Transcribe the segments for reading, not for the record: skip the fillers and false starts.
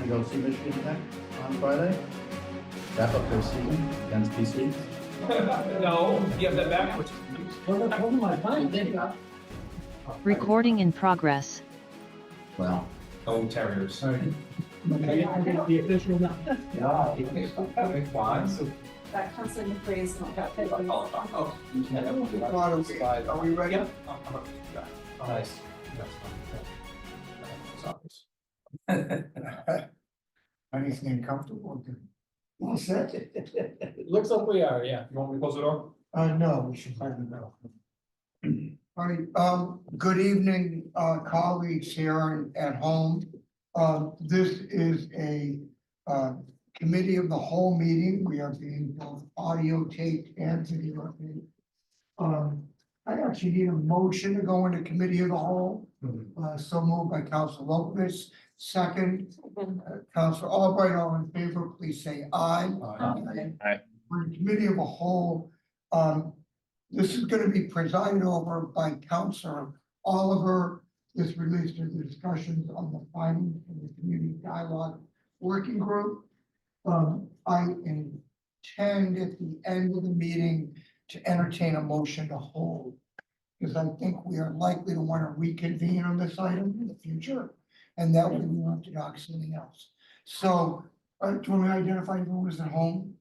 to go see Michigan Tech on Friday. Wrap up their season against BC. No, you have that backwards. Recording in progress. Well, Oh, terriers. The official now. Why? That constantly praise. Are we ready? Nice. Anything comfortable? Well said. It looks like we are, yeah. You want me to close the door? No, we should probably go. All right, good evening, colleagues here and at home. This is a, committee of the whole meeting. We are being both audio taped and video taped. I actually need a motion to go into committee of the whole. So moved by Council Lopez, second, Council Albright, all in favor, please say aye. Aye. We're in committee of a whole. This is gonna be presided over by Councilor Oliver. This relates to the discussions on the findings of the community dialogue working group. I intend at the end of the meeting to entertain a motion to hold. Because I think we are likely to want to reconvene on this item in the future, and that would be on to doc something else. So, do you want me to identify who is at home?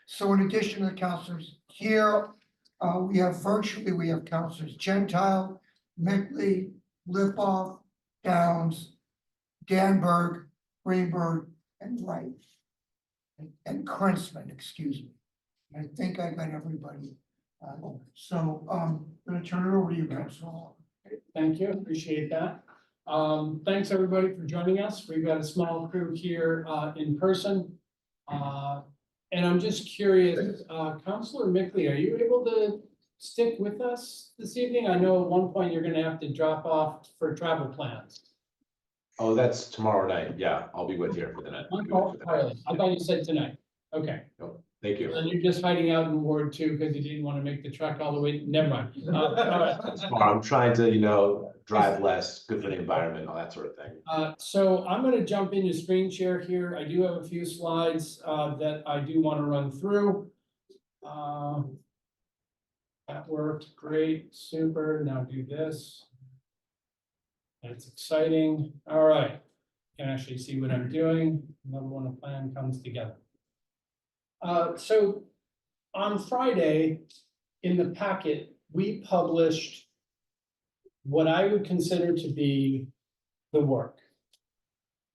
So in addition to the counselors here, we have counselors Gentile, Mickley, Lipoff, Downs, Danberg, Greenberg, and Wright. And Krentzman, excuse me. I think I got everybody. So I'm gonna turn it over to you, Council. Thank you, appreciate that. Thanks everybody for joining us. We've got a small crew here in person. And I'm just curious, Councilor Mickley, are you able to stick with us this evening? I know at one point you're gonna have to drop off for travel plans. Oh, that's tomorrow night. Yeah, I'll be with you for the night. Oh, entirely. I thought you said tonight. Okay. Thank you. And you're just hiding out in Ward 2 because you didn't want to make the trek all the way, never mind. All right. Tomorrow, I'm trying to, drive less, good for the environment, all that sort of thing. So I'm gonna jump into screen share here. I do have a few slides that I do want to run through. That worked great, super. Now do this. That's exciting. All right. Can actually see what I'm doing. Another one, a plan comes together. So on Friday in the packet, we published what I would consider to be the work.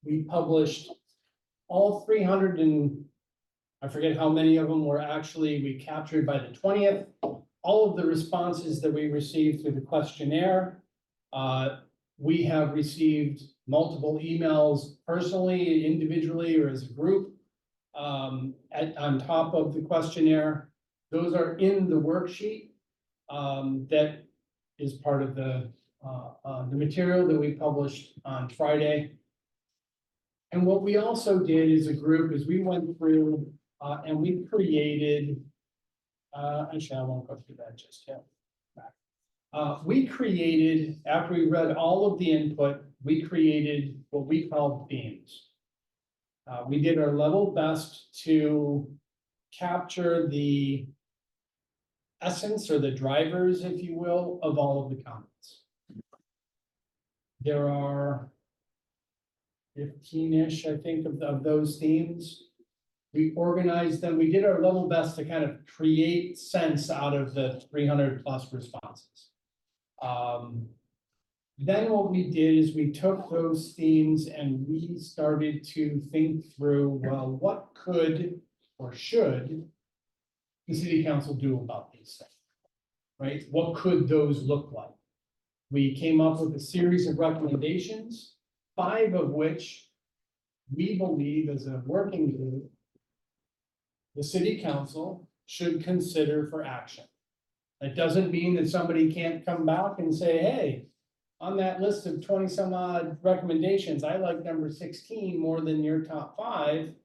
We published all 300 and I forget how many of them were actually we captured by the 20th. All of the responses that we received through the questionnaire. We have received multiple emails personally, individually, or as a group on top of the questionnaire. Those are in the worksheet that is part of the material that we published on Friday. And what we also did as a group is we went through and we created, actually I won't go through that just yet. We created, after we read all of the input, we created what we called themes. We did our level best to capture the essence or the drivers, if you will, of all of the comments. There are 15-ish, I think, of those themes. We organized them. We did our level best to kind of create sense out of the 300 plus responses. Then what we did is we took those themes and we started to think through, well, what could or should the city council do about these things, right? What could those look like? We came up with a series of recommendations, 5 of which we believe as a working group, the city council should consider for action. That doesn't mean that somebody can't come back and say, hey, on that list of 20 some odd recommendations, I like number 16 more than your top 5.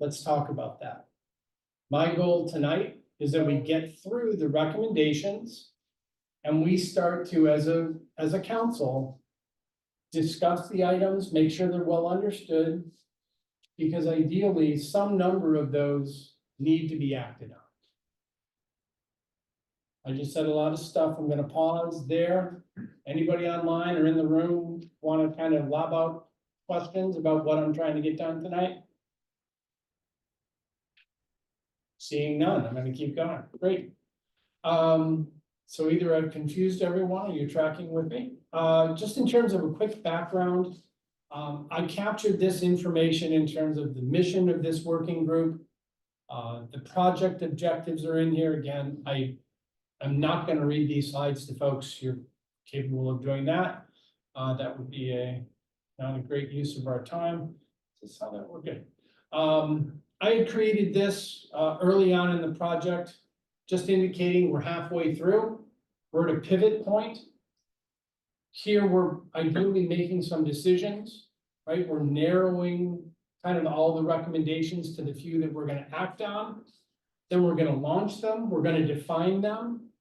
Let's talk about that. My goal tonight is that we get through the recommendations and we start to, as a council, discuss the items, make sure they're well understood. Because ideally, some number of those need to be acted on. I just said a lot of stuff. I'm gonna pause there. Anybody online or in the room want to kind of lob out questions about what I'm trying to get done tonight? Seeing none, I'm gonna keep going. Great. So either I've confused everyone or you're tracking with me. Just in terms of a quick background, I captured this information in terms of the mission of this working group. The project objectives are in here. Again, I'm not gonna read these slides to folks. You're capable of doing that. That would be not a great use of our time. Is this how that worked? Good. I had created this early on in the project, just indicating we're halfway through. We're at a pivot point. Here, we're ideally making some decisions, right? We're narrowing kind of all the recommendations to the few that we're gonna act on. Then we're gonna launch them, we're gonna define them.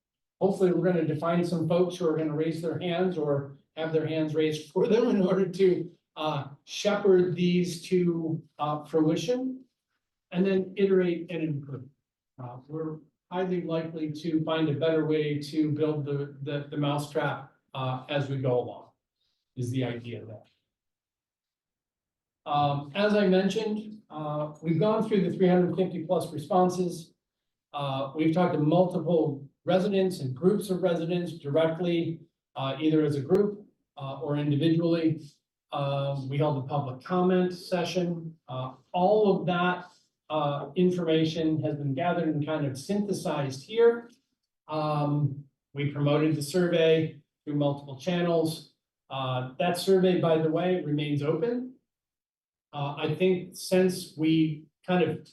Hopefully, we're gonna define some folks who are gonna raise their hands or have their hands raised for them in order to shepherd these to fruition. And then iterate and improve. We're highly likely to find a better way to build the mousetrap as we go along, is the idea there. As I mentioned, we've gone through the 350 plus responses. We've talked to multiple residents and groups of residents directly, either as a group or individually. We held a public comment session. All of that information has been gathered and kind of synthesized here. We promoted the survey through multiple channels. That survey, by the way, remains open. I think since we kind of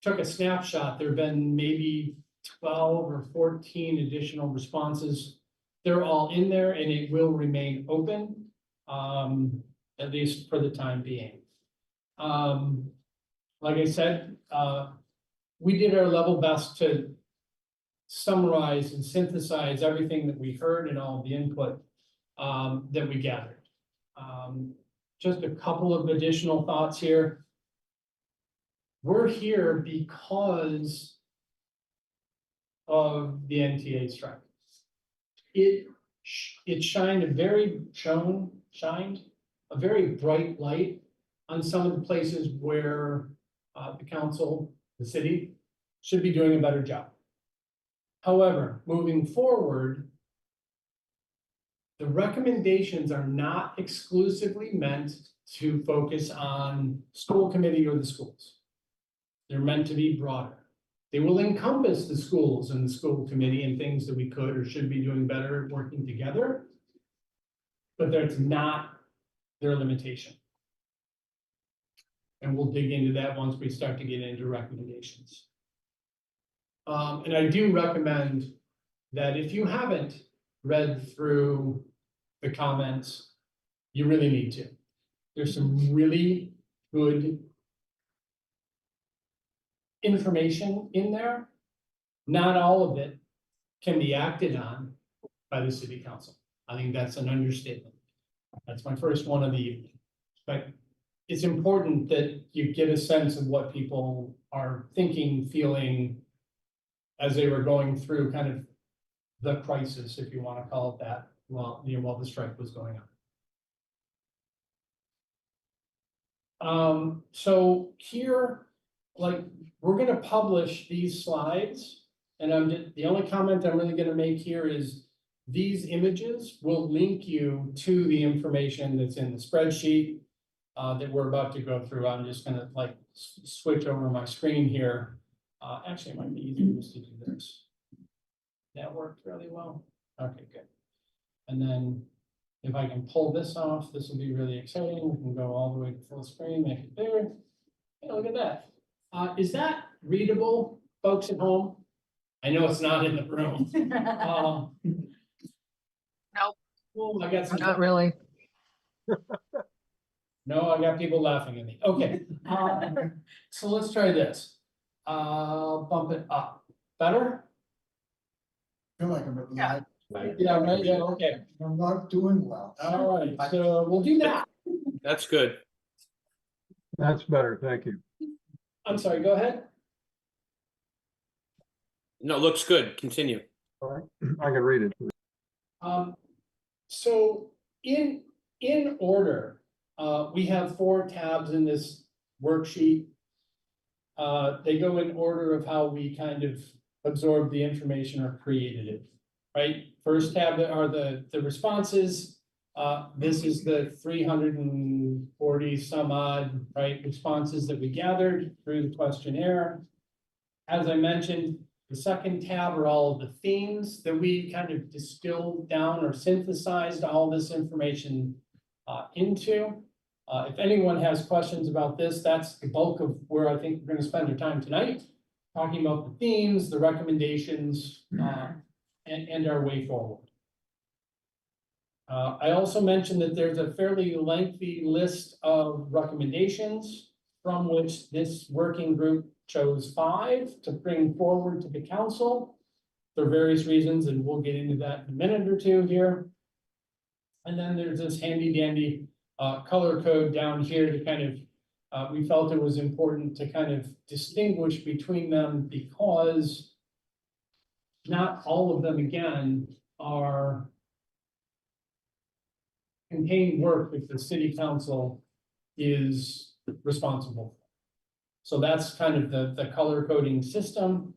took a snapshot, there have been maybe 12 or 14 additional responses. They're all in there and it will remain open, at least for the time being. Like I said, we did our level best to summarize and synthesize everything that we heard and all the input that we gathered. Just a couple of additional thoughts here. We're here because of the NTA strike. It shined a very bright light on some of the places where the council, the city, should be doing a better job. However, moving forward, the recommendations are not exclusively meant to focus on school committee or the schools. They're meant to be broader. They will encompass the schools and the school committee and things that we could or should be doing better working together, but that's not their limitation. And we'll dig into that once we start to get into recommendations. And I do recommend that if you haven't read through the comments, you really need to. There's some really good information in there. Not all of it can be acted on by the city council. I think that's an understatement. That's my first one of the evening. But it's important that you get a sense of what people are thinking, feeling as they were going through kind of the crisis, if you want to call it that, while the strike was going on. So here, like, we're gonna publish these slides, and the only comment I'm really gonna make here is these images will link you to the information that's in the spreadsheet that we're about to go through. I'm just gonna like switch over my screen here. Actually, it might be easier just to do this. That worked really well. Okay, good. And then if I can pull this off, this will be really exciting. We can go all the way to full screen, make it bigger. Hey, look at that. Is that readable, folks at home? I know it's not in the room. Nope. Oh, I got some. Not really. No, I got people laughing at me. Okay. So let's try this. Bump it up. Better? Feel like I'm at the Yeah. live. Yeah, right, yeah, okay, I'm not doing well. all right, so we'll do that. That's good. That's better, thank you. I'm sorry, go ahead. No, looks good. Continue. All right, I can read it. So in order, we have 4 tabs in this worksheet. They go in order of how we kind of absorb the information or created it, right? First tab are the responses. This is the 340 some odd, right, responses that we gathered through the questionnaire. As I mentioned, the second tab are all of the themes that we kind of distilled down or synthesized all this information into. If anyone has questions about this, that's the bulk of where I think we're gonna spend our time tonight, talking about the themes, the recommendations, and our way forward. I also mentioned that there's a fairly lengthy list of recommendations from which this working group chose 5 to bring forward to the council for various reasons, and we'll get into that in a minute or two here. And then there's this handy dandy color code down here to kind of, we felt it was important to kind of distinguish between them because not all of them, again, are contain work that the city council is responsible for. So that's kind of the color coding system.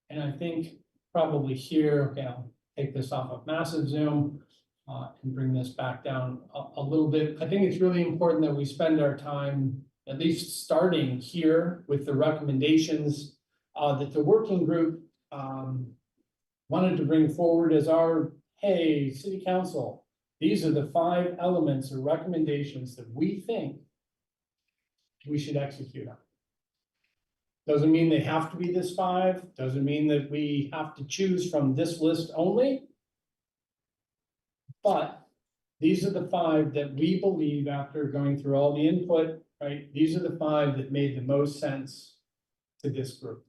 And I think probably here, okay, I'll take this off of massive zoom and bring this back down a little bit. I think it's really important that we spend our time at least starting here with the recommendations that the working group wanted to bring forward as our, hey, city council, these are the 5 elements or recommendations that we think we should execute on. Doesn't mean they have to be this 5, doesn't mean that we have to choose from this list only. But these are the 5 that we believe, after going through all the input, right, these are the 5 that made the most sense to this group.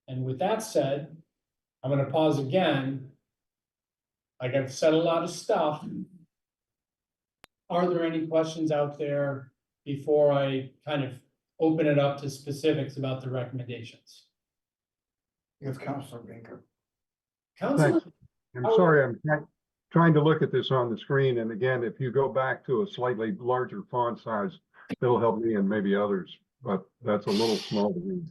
And with that said, I'm gonna pause again. Like I've said a lot of stuff. Are there any questions out there before I kind of open it up to specifics about the recommendations? Yes, Counselor Baker. Councilor, I'm sorry, I'm trying to look at this on the screen, and again, if you go back to a slightly larger font size, it'll help me and maybe others, but that's a little small to read.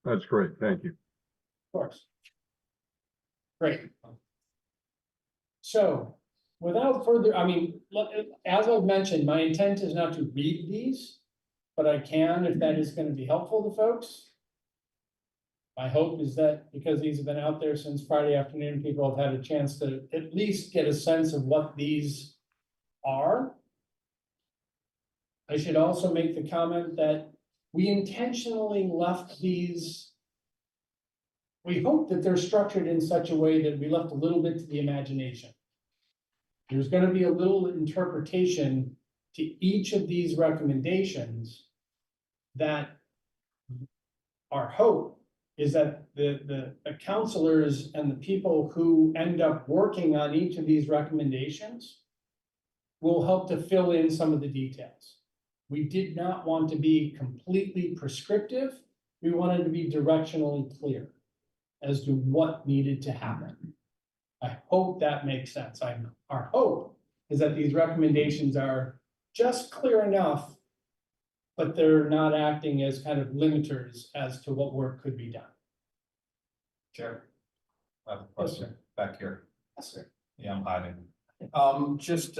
That's great, thank you. of course. Great. So, without further, I mean, as I've mentioned, my intent is not to read these, but I can if that is gonna be helpful to folks. My hope is that because these have been out there since Friday afternoon, people have had a chance to at least get a sense of what these are. I should also make the comment that we intentionally left these. We hope that they're structured in such a way that we left a little bit to the imagination. There's gonna be a little interpretation to each of these recommendations that our hope is that the counselors and the people who end up working on each of these recommendations will help to fill in some of the details. We did not want to be completely prescriptive. We wanted to be directionally clear as to what needed to happen. I hope that makes sense. Our hope is that these recommendations are just clear enough, but they're not acting as kind of limiters as to what work could be done. Chair. I have a Yes, question sir. back here. Yes, sir. Yeah, I'm hiding. Just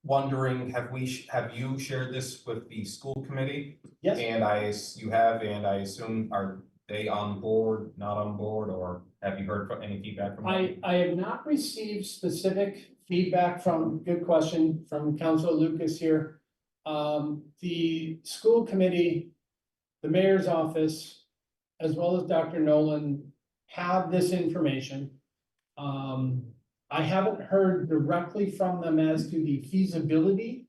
wondering, have you shared this with the school committee? Yes, And you have, and I assume, are they on board, not on board, or have you heard any feedback from them? I have not received specific feedback from, good question, from Councilor Lucas here. The school committee, the mayor's office, as well as Dr. Nolan have this information. I haven't heard directly from them as to the feasibility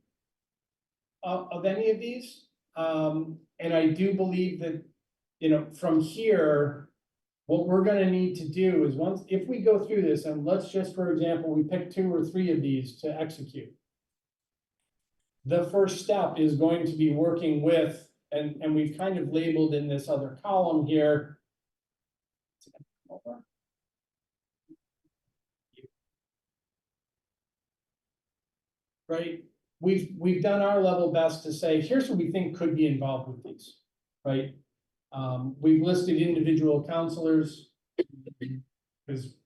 of any of these. And I do believe that you know, from here, what we're gonna need to do is if we go through this, and let's just, for example, we pick 2 or 3 of these to execute. The first step is going to be working with, and we've kind of labeled in this other column here. Right, we've done our level best to say, here's what we think could be involved with these, right? We've listed individual counselors. Because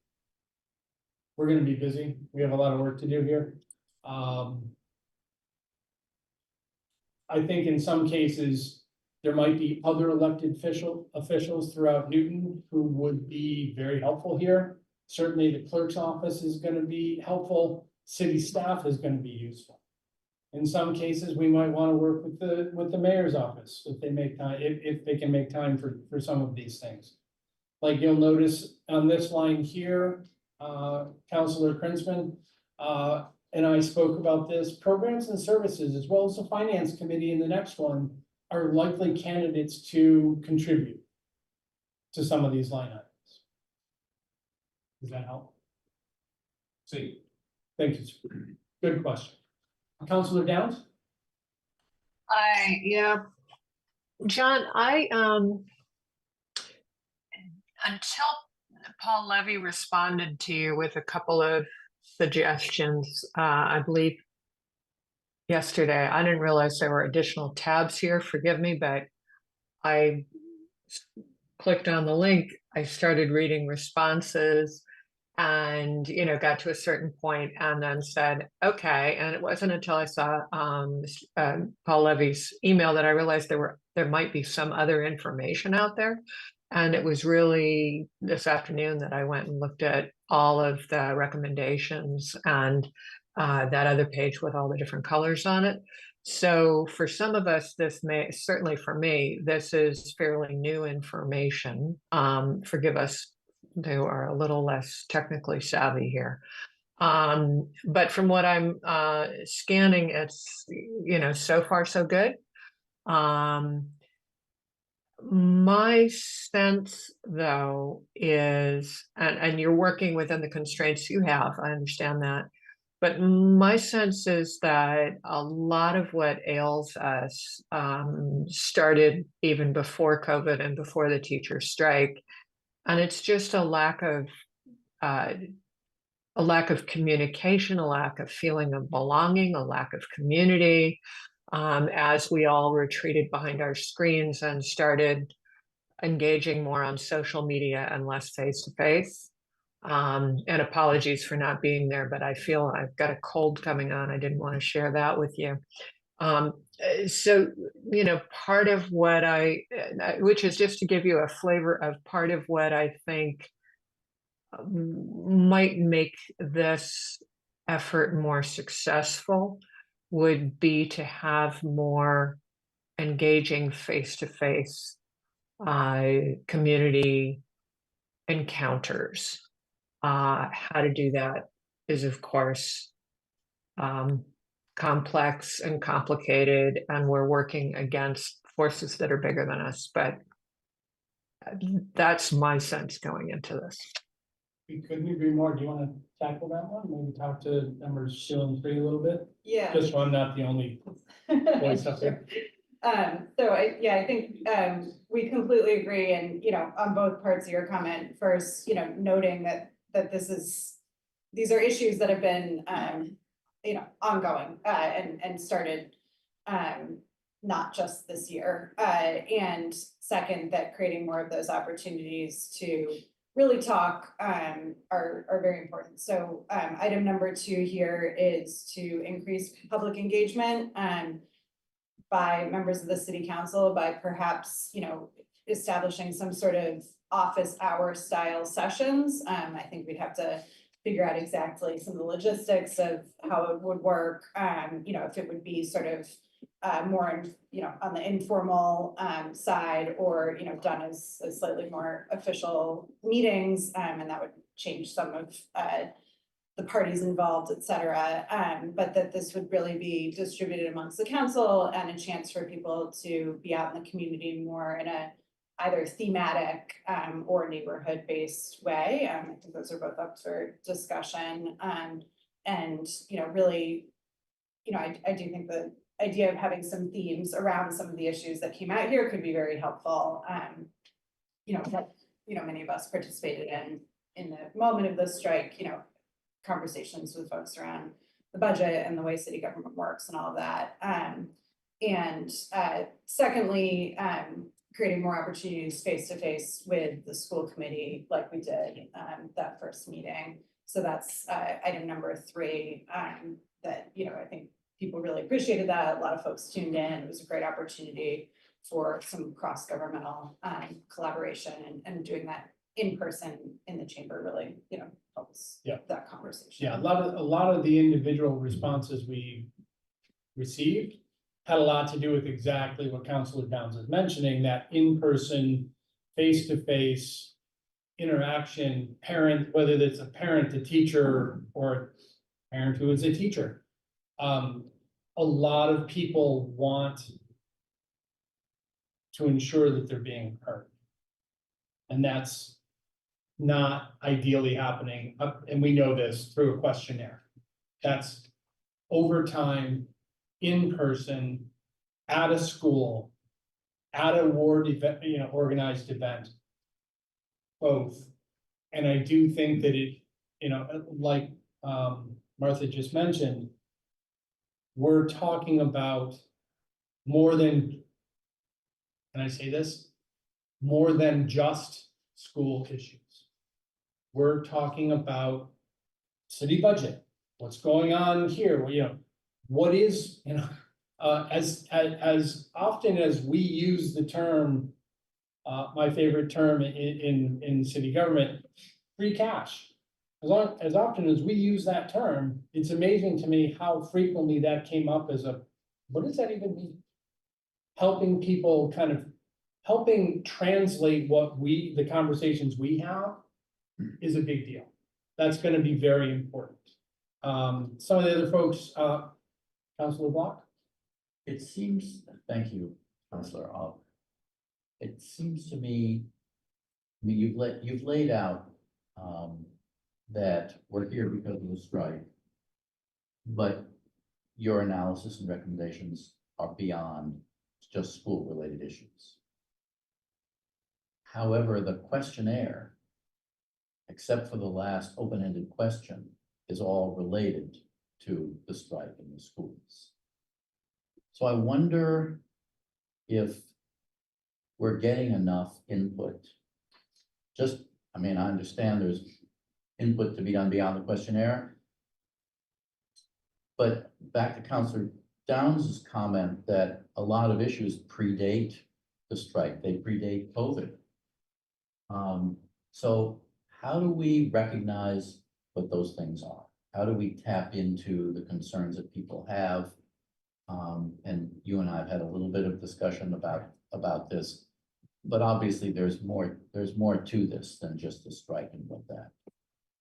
we're gonna be busy, we have a lot of work to do here. I think in some cases, there might be other elected officials throughout Newton who would be very helpful here. Certainly, the clerk's office is gonna be helpful, city staff is gonna be useful. In some cases, we might wanna work with the mayor's office, if they make time, if they can make time for some of these things. Like you'll notice on this line here, Councilor Krinsman, and I spoke about this, programs and services, as well as the finance committee in the next one, are likely candidates to contribute to some of these line items. Does that help? See, Thank you, sir. Good question. Councilor Downs? Yeah, John, until Paul Levy responded to you with a couple of suggestions, I believe yesterday, I didn't realize there were additional tabs here, forgive me, but I clicked on the link, I started reading responses and, you know, got to a certain point and then said, okay, and it wasn't until I saw Paul Levy's email that I realized there might be some other information out there. And it was really this afternoon that I went and looked at all of the recommendations and that other page with all the different colors on it. So for some of us, this may, certainly for me, this is fairly new information. Forgive us who are a little less technically savvy here. But from what I'm scanning, it's, you know, so far so good. My sense, though, is, and you're working within the constraints you have, I understand that, but my sense is that a lot of what ails us started even before COVID and before the teacher strike, and it's just a lack of communication, a lack of feeling of belonging, a lack of community. As we all retreated behind our screens and started engaging more on social media and less face-to-face. And apologies for not being there, but I feel I've got a cold coming on. I didn't want to share that with you. So, you know, part of what which is just to give you a flavor of part of what I think might make this effort more successful would be to have more engaging face-to-face community encounters. How to do that is, of course, complex and complicated, and we're working against forces that are bigger than us, but that's my sense going into this. We couldn't agree more. Do you want to tackle that one? Maybe talk to members 2 and 3 a little bit? Yeah. Just so I'm not the only voice up there. So I think we completely agree, and you know, on both parts of your comment. First, you know, noting that these are issues that have been you know, ongoing and started not just this year. And second, that creating more of those opportunities to really talk are very important. So item number 2 here is to increase public engagement by members of the city council by perhaps, you know, establishing some sort of office hour style sessions. I think we'd have to figure out exactly some of the logistics of how it would work. You know, if it would be sort of more, you know, on the informal side, or, you know, done as slightly more official meetings, and that would change some of the parties involved, et cetera. But that this would really be distributed amongst the council and a chance for people to be out in the community more in a either thematic or neighborhood-based way. I think those are both up for discussion. And, really, I do think the idea of having some themes around some of the issues that came out here could be very helpful. That, many of us participated in the moment of the strike, conversations with folks around the budget and the way city government works and all of that. And secondly, creating more opportunities face-to-face with the school committee like we did that first meeting. So that's item number 3, that, I think people really appreciated that. A lot of folks tuned in. It was a great opportunity for some cross-governmental collaboration, and doing that in person in the chamber really, helps that conversation. Yeah, a lot of the individual responses we received had a lot to do with exactly what Councilor Downs is mentioning, that in-person, face-to-face interaction, whether it's a parent, a teacher, or a parent who is a teacher. A lot of people want to ensure that they're being heard. And that's not ideally happening, and we know this through a questionnaire. That's over time, in person, at a school, at a ward event, organized event, both. And I do think that it, like Martha just mentioned, we're talking about more than, can I say this? More than just school issues. We're talking about city budget, what's going on here, what is, as often as we use the term, my favorite term in city government, free cash. As often as we use that term, it's amazing to me how frequently that came up as what does that even mean? Helping people helping translate the conversations we have is a big deal. That's gonna be very important. Some of the other folks, Councilor Block? It seems, thank you, Councilor. It seems to me, you've laid out that we're here because of the strike, but your analysis and recommendations are beyond just school-related issues. However, the questionnaire, except for the last open-ended question, is all related to the strike in the schools. So I wonder if we're getting enough input. I understand there's input to be done beyond the questionnaire. But back to Councilor Downs' comment that a lot of issues predate the strike, they predate COVID. So how do we recognize what those things are? How do we tap into the concerns that people have? And you and I have had a little bit of discussion about this, but obviously there's more to this than just the strike and what that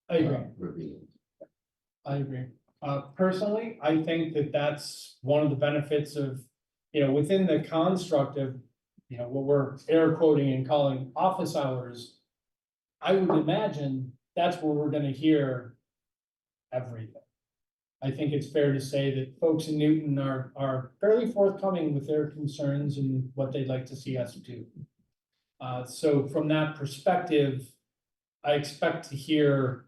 I agree. revealed. I agree. Personally, I think that that's one of the benefits of, within the construct of, what we're air quoting and calling office hours. I would imagine that's where we're gonna hear everything. I think it's fair to say that folks in Newton are fairly forthcoming with their concerns and what they'd like to see us do. So from that perspective, I expect to hear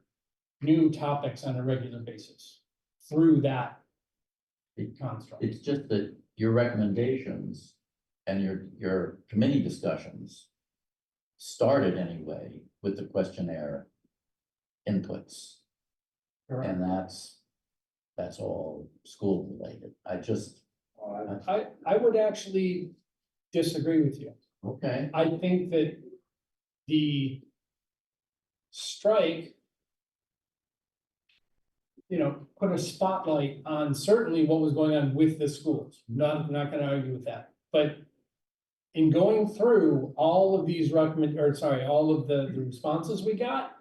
new topics on a regular basis through that construct. It's just that your recommendations and your committee discussions started anyway with the questionnaire inputs. Correct. And that's all school related. I would actually disagree with you. Okay, I think that the strike, put a spotlight on certainly what was going on with the schools. I'm not gonna argue with that, but in going through all of these all of the responses we got,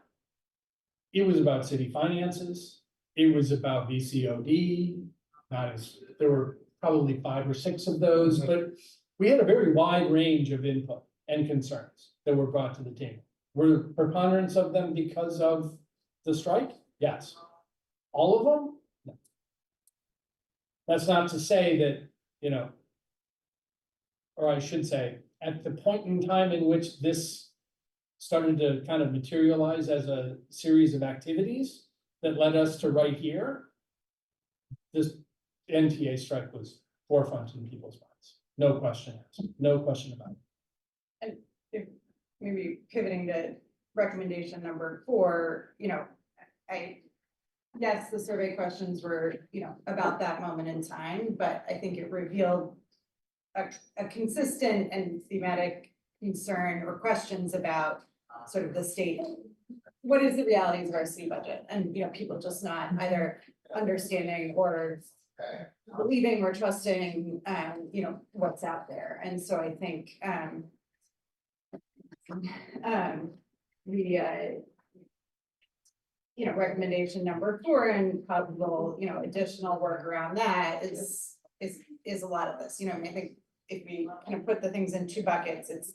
it was about city finances. It was about VCOD. There were probably 5 or 6 of those, but we had a very wide range of input. and concerns that were brought to the table. Were preponderance of them because of the strike? Yes. All of them? No. That's not to say that, you know, or I should say, at the point in time in which this started to kind of materialize as a series of activities that led us to right here, this NTA strike was forefront in people's minds. No question, no question about it. If maybe pivoting to recommendation number 4, you know, yes, the survey questions were, you know, about that moment in time, but I think it revealed a consistent and thematic concern or questions about sort of the state. What is the realities of our city budget? And, you know, people just not either understanding or believing or trusting, you know, what's out there. And so I think, you know, recommendation number 4 and possible, you know, additional work around that is a lot of this, you know, I mean, I think if we kind of put the things in 2 buckets, it's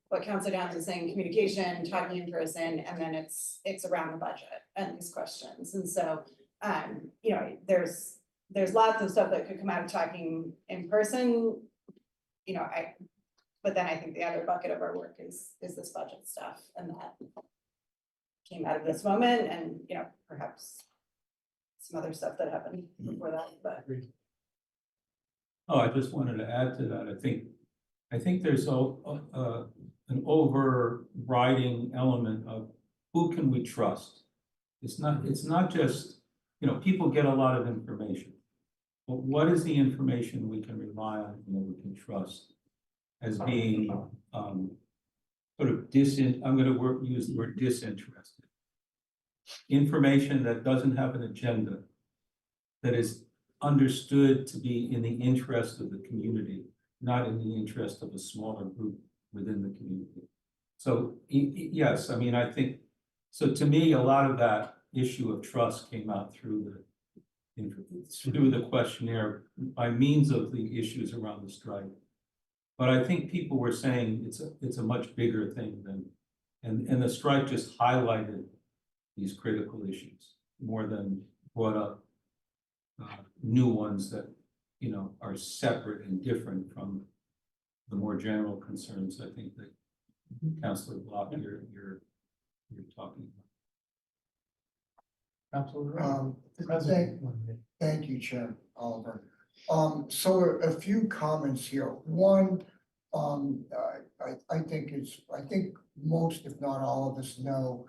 what Councilor Downs is saying, communication, talking in person, and then it's around the budget and these questions. And so, you know, there's lots of stuff that could come out of talking in person, you know, but then I think the other bucket of our work is this budget stuff, and that came out of this moment, and, you know, perhaps some other stuff that happened before that, but. Oh, I just wanted to add to that. I think there's an overriding element of who can we trust? It's not just, you know, people get a lot of information. But what is the information we can rely on and that we can trust as being sort of I'm gonna use the word disinterested. Information that doesn't have an agenda, that is understood to be in the interest of the community, not in the interest of a smaller group within the community. So yes, I mean, I think, so to me, a lot of that issue of trust came out through the questionnaire by means of the issues around the strike. But I think people were saying it's a much bigger thing than, and the strike just highlighted these critical issues more than brought up new ones that, you know, are separate and different from the more general concerns I think that Councilor Block you're talking about. Thank you, Chair Oliver. So a few comments here. One, I think most, if not all of us know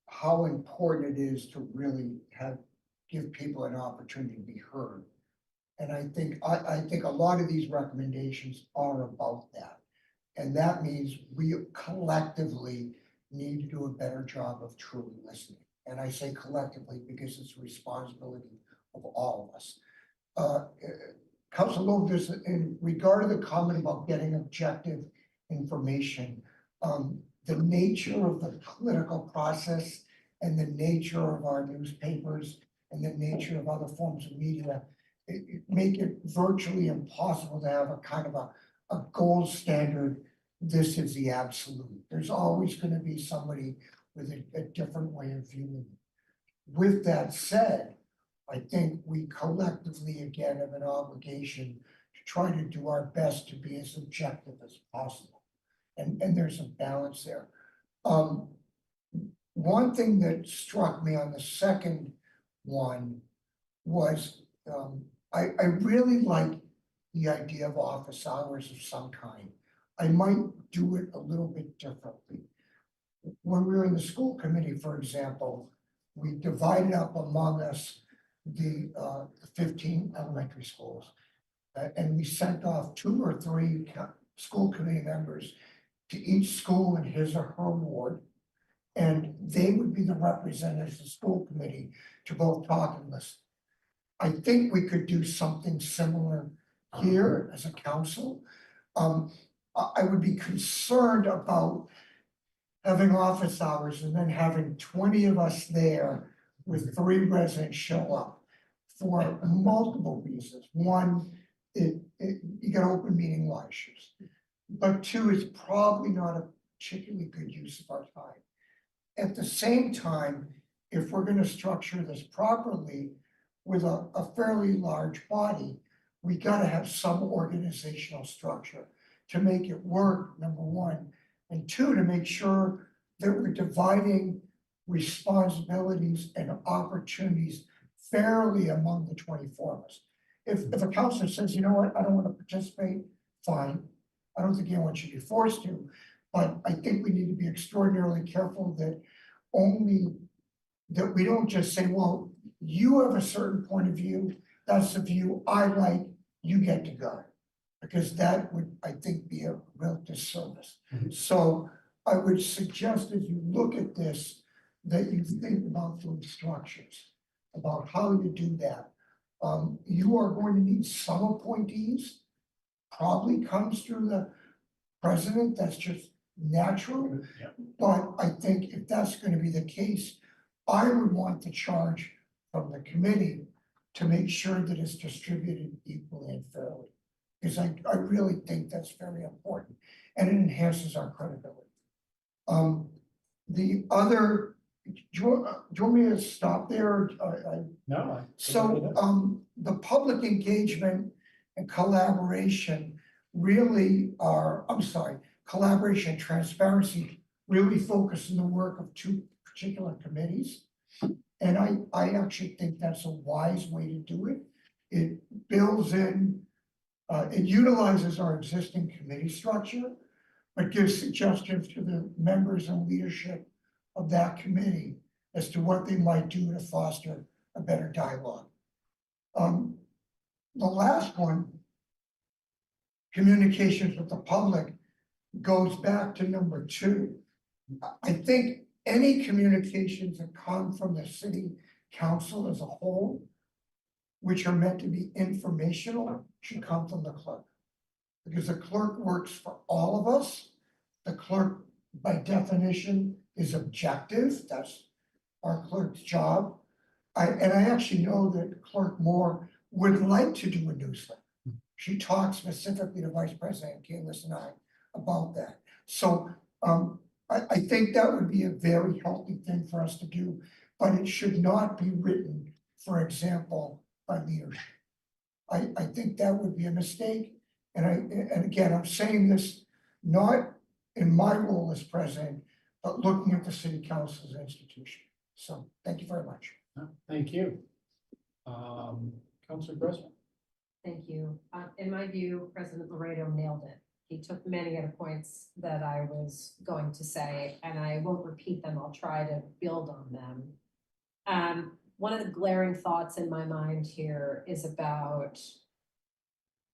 how important it is to really give people an opportunity to be heard. And I think a lot of these recommendations are about that. And that means we collectively need to do a better job of truly listening. And I say collectively because it's a responsibility of all of us. Councilor Lopez, in regard to the comment about getting objective information, the nature of the political process and the nature of our newspapers and the nature of other forms of media, it make it virtually impossible to have a kind of a gold standard. This is the absolute. There's always going to be somebody with a different way of viewing it. With that said, I think we collectively again have an obligation to try to do our best to be as objective as possible. And there's a balance there. One thing that struck me on the second one was I really like the idea of office hours of some kind. I might do it a little bit differently. When we were in the school committee, for example, we divided up among us the 15 elementary schools. And we sent off 2 or 3 school committee members to each school in his or her ward. And they would be the representatives of the school committee to both talk and listen. I think we could do something similar here as a council. I would be concerned about having office hours and then having 20 of us there with 3 residents show up for multiple reasons. One, you get open meeting law issues. but two, it's probably not a particularly good use of our time. At the same time, if we're gonna structure this properly with a fairly large body, we gotta have some organizational structure to make it work, number one. And two, to make sure that we're dividing responsibilities and opportunities fairly among the 24 of us. If a counselor says, you know what, I don't want to participate, fine. I don't think anyone should be forced to, but I think we need to be extraordinarily careful that we don't just say, well, you have a certain point of view, that's the view I like, you get to go. Because that would, I think, be a real disservice. So I would suggest as you look at this, that you think about those structures, about how you do that. You are going to need some appointees, probably comes through the president, that's just natural. But I think if that's gonna be the case, I would want the charge from the committee to make sure that it's distributed equally and fairly. Because I really think that's very important, and it enhances our credibility. The other, do you want me to stop there? No. So, the public engagement and collaboration really are, I'm sorry, collaboration and transparency really focus on the work of two particular committees. And I actually think that's a wise way to do it. It builds in, it utilizes our existing committee structure, but gives suggestions to the members and leadership of that committee as to what they might do to foster a better dialogue. The last one, communications with the public, goes back to number two. I think any communications that come from the city council as a whole, which are meant to be informational, should come from the clerk. Because the clerk works for all of us. The clerk, by definition, is objective. That's our clerk's job. And I actually know that Clerk Moore would like to do a newsletter. She talked specifically to Vice President Kalis and I about that. So I think that would be a very healthy thing for us to do, but it should not be written, for example, by leadership. I think that would be a mistake. And again, I'm saying this not in my role as president, but looking at the city council as an institution. So thank you very much. Thank you. Councilor Gressman. Thank you. In my view, President Laredo nailed it. He took many of the points that I was going to say, and I won't repeat them. I'll try to build on them. One of the glaring thoughts in my mind here is about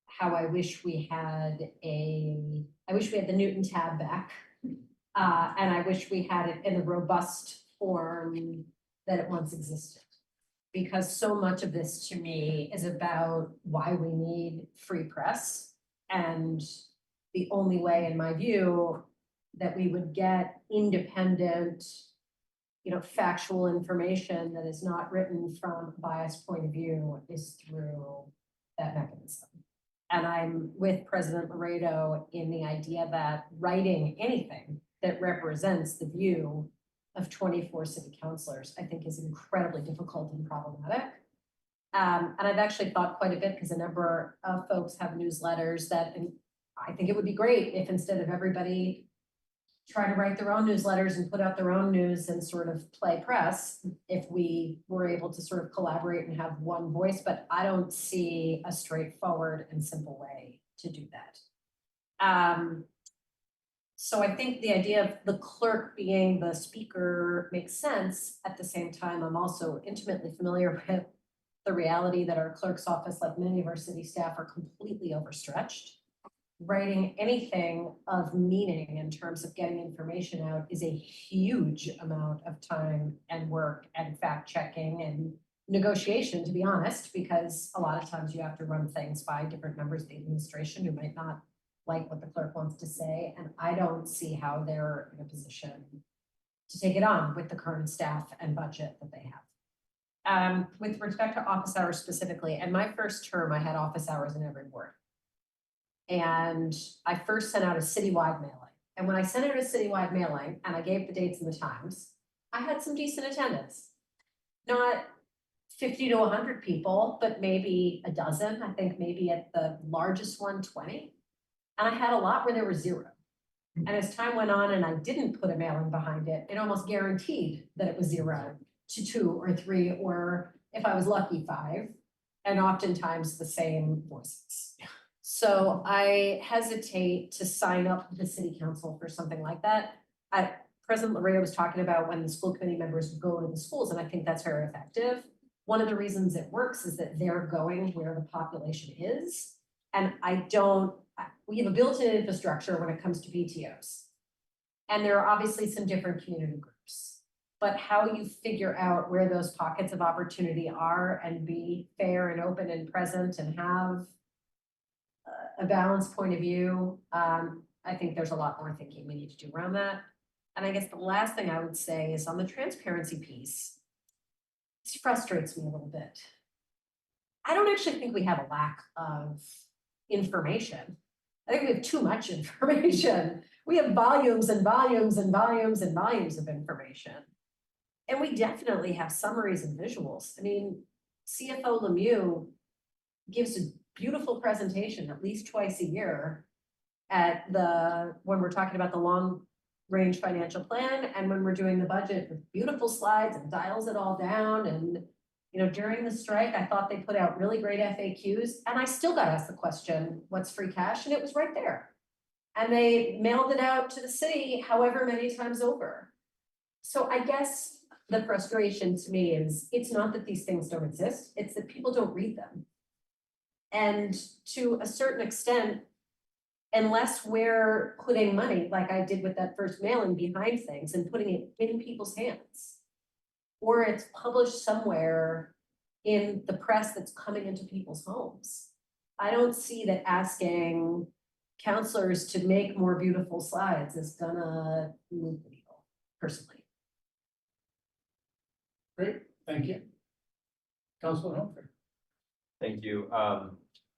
how I wish we had the Newton tab back. And I wish we had it in the robust form that it once existed. Because so much of this to me is about why we need free press. And the only way, in my view, that we would get independent, factual information that is not written from a biased point of view is through that mechanism. And I'm with President Laredo in the idea that writing anything that represents the view of 24 city councilors, I think is incredibly difficult and problematic. And I've actually thought quite a bit because a number of folks have newsletters that, and I think it would be great if instead of everybody try to write their own newsletters and put out their own news and sort of play press, if we were able to sort of collaborate and have one voice, but I don't see a straightforward and simple way to do that. So I think the idea of the clerk being the speaker makes sense. At the same time, I'm also intimately familiar with the reality that our clerk's office, like many of our city staff, are completely overstretched. Writing anything of meaning in terms of getting information out is a huge amount of time and work and fact checking and negotiation, to be honest, because a lot of times you have to run things by different members of the administration who might not like what the clerk wants to say. And I don't see how they're in a position to take it on with the current staff and budget that they have. With respect to office hours specifically, and my first term, I had office hours in every ward. And I first sent out a citywide mailing. And when I sent out a citywide mailing and I gave the dates and the times, I had some decent attendance. Not 50 to 100 people, but maybe a dozen. I think maybe at the largest one, 20. And I had a lot where there were 0. And as time went on and I didn't put a mailing behind it, it almost guaranteed that it was 0 to 2 or 3, or if I was lucky, 5, and oftentimes the same voices. So I hesitate to sign up the city council for something like that. President Laredo was talking about when the school committee members go to the schools, and I think that's very effective. One of the reasons it works is that they're going where the population is. And we have a built-in infrastructure when it comes to PTOs. And there are obviously some different community groups. But how you figure out where those pockets of opportunity are and be fair and open and present and have a balanced point of view, I think there's a lot more thinking we need to do around that. And I guess the last thing I would say is on the transparency piece, this frustrates me a little bit. I don't actually think we have a lack of information. I think we have too much information. We have volumes and volumes and volumes and volumes of information. And we definitely have summaries and visuals. I mean, CFO Lemieux gives a beautiful presentation at least twice a year when we're talking about the long range financial plan and when we're doing the budget with beautiful slides and dials it all down. And, during the strike, I thought they put out really great FAQs and I still got asked the question, what's free cash? And it was right there. And they mailed it out to the city however many times over. So I guess the frustration to me is it's not that these things don't exist, it's that people don't read them. And to a certain extent, unless we're putting money, like I did with that first mailing, behind things and putting it in people's hands, or it's published somewhere in the press that's coming into people's homes, I don't see that asking counselors to make more beautiful slides is gonna move the needle, personally. Great, thank you. Councilor Humphrey. Thank you.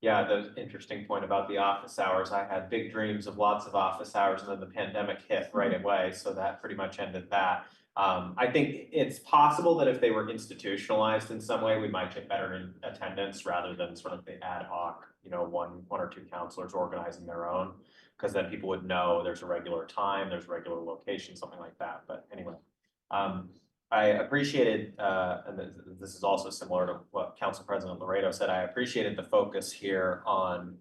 Yeah, the interesting point about the office hours. I had big dreams of lots of office hours and then the pandemic hit right away. So that pretty much ended that. I think it's possible that if they were institutionalized in some way, we might get better in attendance rather than sort of the ad hoc, one or two counselors organizing their own. Because then people would know there's a regular time, there's a regular location, something like that. But anyway, I appreciated, and this is also similar to what Council President Laredo said, I appreciated the focus here on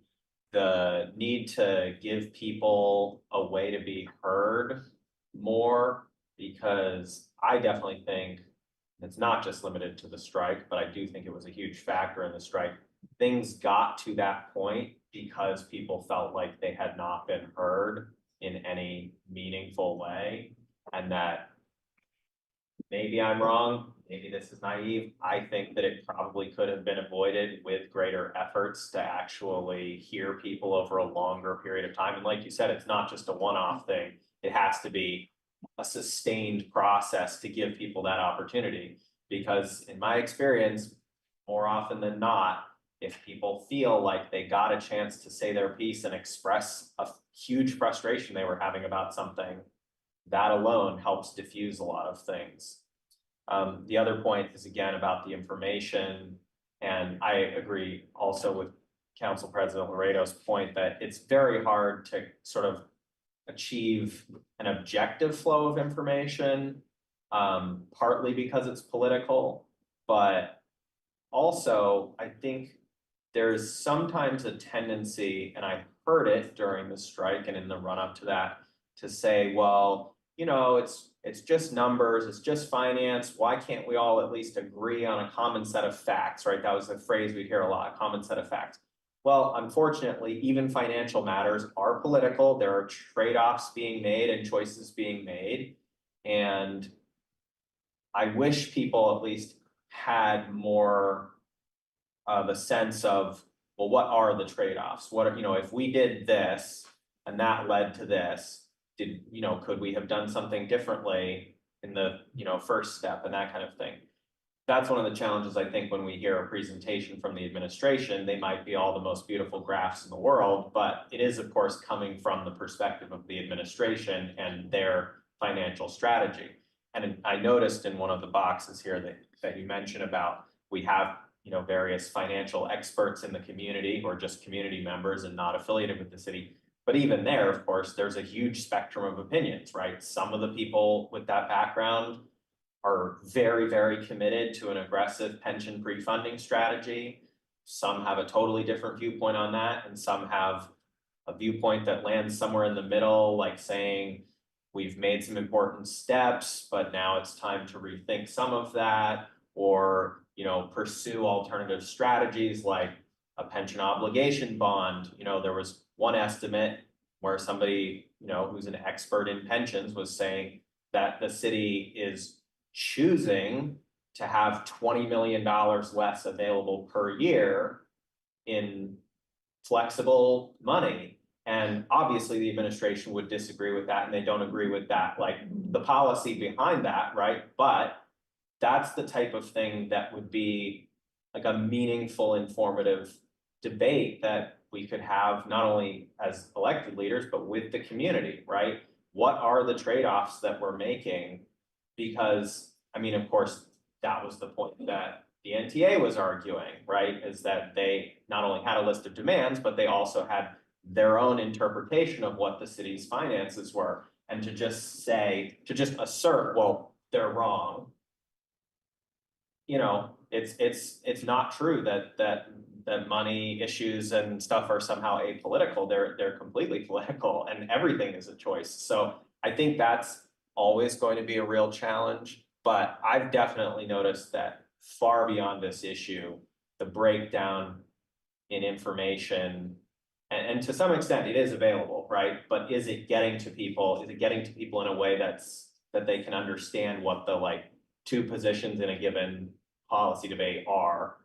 the need to give people a way to be heard more, because I definitely think it's not just limited to the strike, but I do think it was a huge factor in the strike. Things got to that point because people felt like they had not been heard in any meaningful way, and that maybe I'm wrong, maybe this is naive. I think that it probably could have been avoided with greater efforts to actually hear people over a longer period of time. And like you said, it's not just a one-off thing. It has to be a sustained process to give people that opportunity. Because in my experience, more often than not, if people feel like they got a chance to say their piece and express a huge frustration they were having about something, that alone helps diffuse a lot of things. The other point is again about the information, and I agree also with Council President Laredo's point that it's very hard to sort of achieve an objective flow of information, partly because it's political, but also I think there's sometimes a tendency, and I heard it during the strike and in the run up to that, to say, well, it's just numbers, it's just finance. Why can't we all at least agree on a common set of facts, right? That was a phrase we hear a lot, common set of facts. Well, unfortunately, even financial matters are political. There are trade-offs being made and choices being made. And I wish people at least had more of a sense of, well, what are the trade-offs? What are, if we did this and that led to this, could we have done something differently in the, first step and that kind of thing? that's one of the challenges, I think, when we hear a presentation from the administration, they might be all the most beautiful graphs in the world, but it is, of course, coming from the perspective of the administration and their financial strategy. And I noticed in one of the boxes here that you mentioned about, we have, various financial experts in the community or just community members and not affiliated with the city. But even there, of course, there's a huge spectrum of opinions, right? Some of the people with that background are very, very committed to an aggressive pension pre-funding strategy. Some have a totally different viewpoint on that, and some have a viewpoint that lands somewhere in the middle, like saying, we've made some important steps, but now it's time to rethink some of that, or, pursue alternative strategies like a pension obligation bond. There was one estimate where somebody, who's an expert in pensions was saying that the city is choosing to have $20 million less available per year in flexible money. And obviously the administration would disagree with that, and they don't agree with that, like the policy behind that, right? But that's the type of thing that would be like a meaningful, informative debate that we could have not only as elected leaders, but with the community, right? What are the trade-offs that we're making? Because, of course, that was the point that the NTA was arguing, right? Is that they not only had a list of demands, but they also had their own interpretation of what the city's finances were. And to just assert, well, they're wrong. It's not true that money issues and stuff are somehow apolitical. They're completely political, and everything is a choice. So I think that's always going to be a real challenge. But I've definitely noticed that far beyond this issue, the breakdown in information, and to some extent it is available, right? But is it getting to people? Is it getting to people in a way that they can understand what the two positions in a given policy debate are?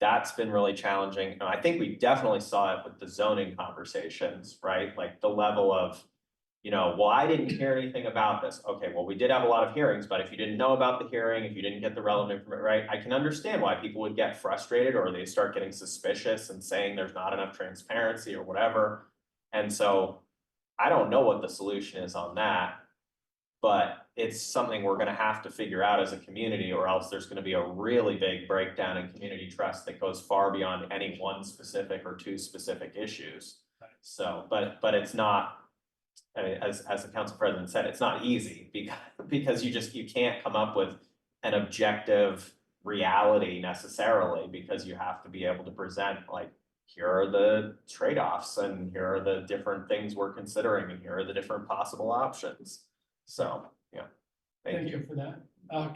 That's been really challenging. And I think we definitely saw it with the zoning conversations, right? Like the level of, well, I didn't hear anything about this. Okay, well, we did have a lot of hearings, but if you didn't know about the hearing, if you didn't get the relevant information, right? I can understand why people would get frustrated, or they start getting suspicious and saying there's not enough transparency or whatever. And so I don't know what the solution is on that, but it's something we're going to have to figure out as a community, or else there's going to be a really big breakdown in community trust that goes far beyond any one specific or two specific issues. So, but it's not, as the council president said, it's not easy because you can't come up with an objective reality necessarily, because you have to be able to present here are the trade-offs, and here are the different things we're considering, and here are the different possible options. So, yeah. Thank you for that.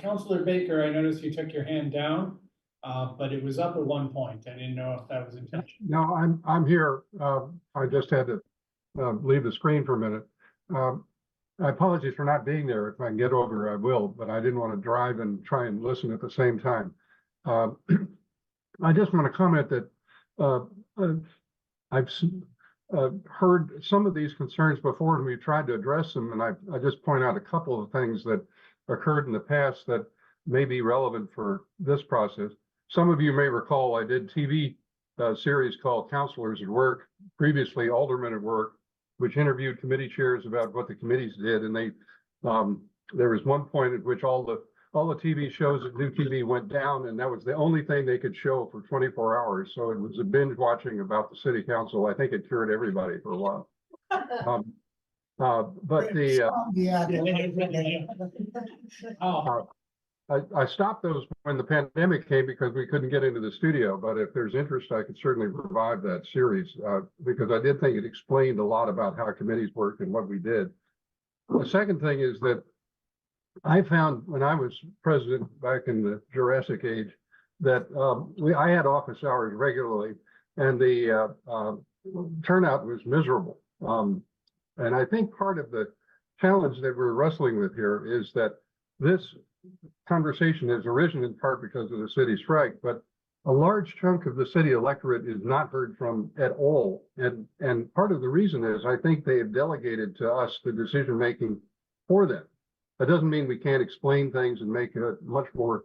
Councilor Baker, I noticed you took your hand down, but it was up at one point. I didn't know if that was intentional. No, I'm here. I just had to leave the screen for a minute. I apologize for not being there. If I can get over, I will, but I didn't want to drive and try and listen at the same time. I just want to comment that I've heard some of these concerns before, and we've tried to address them. And I just point out a couple of things that occurred in the past that may be relevant for this process. Some of you may recall I did TV series called Counselors at Work, previously Aldermen at Work, which interviewed committee chairs about what the committees did. And there was one point at which all the TV shows at New TV went down, and that was the only thing they could show for 24 hours. So it was a binge watching about the city council. I think it cured everybody for a while. But I stopped those when the pandemic came because we couldn't get into the studio. But if there's interest, I could certainly revive that series because I did think it explained a lot about how committees work and what we did. The second thing is that I found when I was president back in the Jurassic Age that I had office hours regularly, and the turnout was miserable. And I think part of the challenge that we're wrestling with here is that this conversation has arisen in part because of the city strike, but a large chunk of the city electorate is not heard from at all. And part of the reason is I think they have delegated to us the decision-making for them. That doesn't mean we can't explain things and make it much more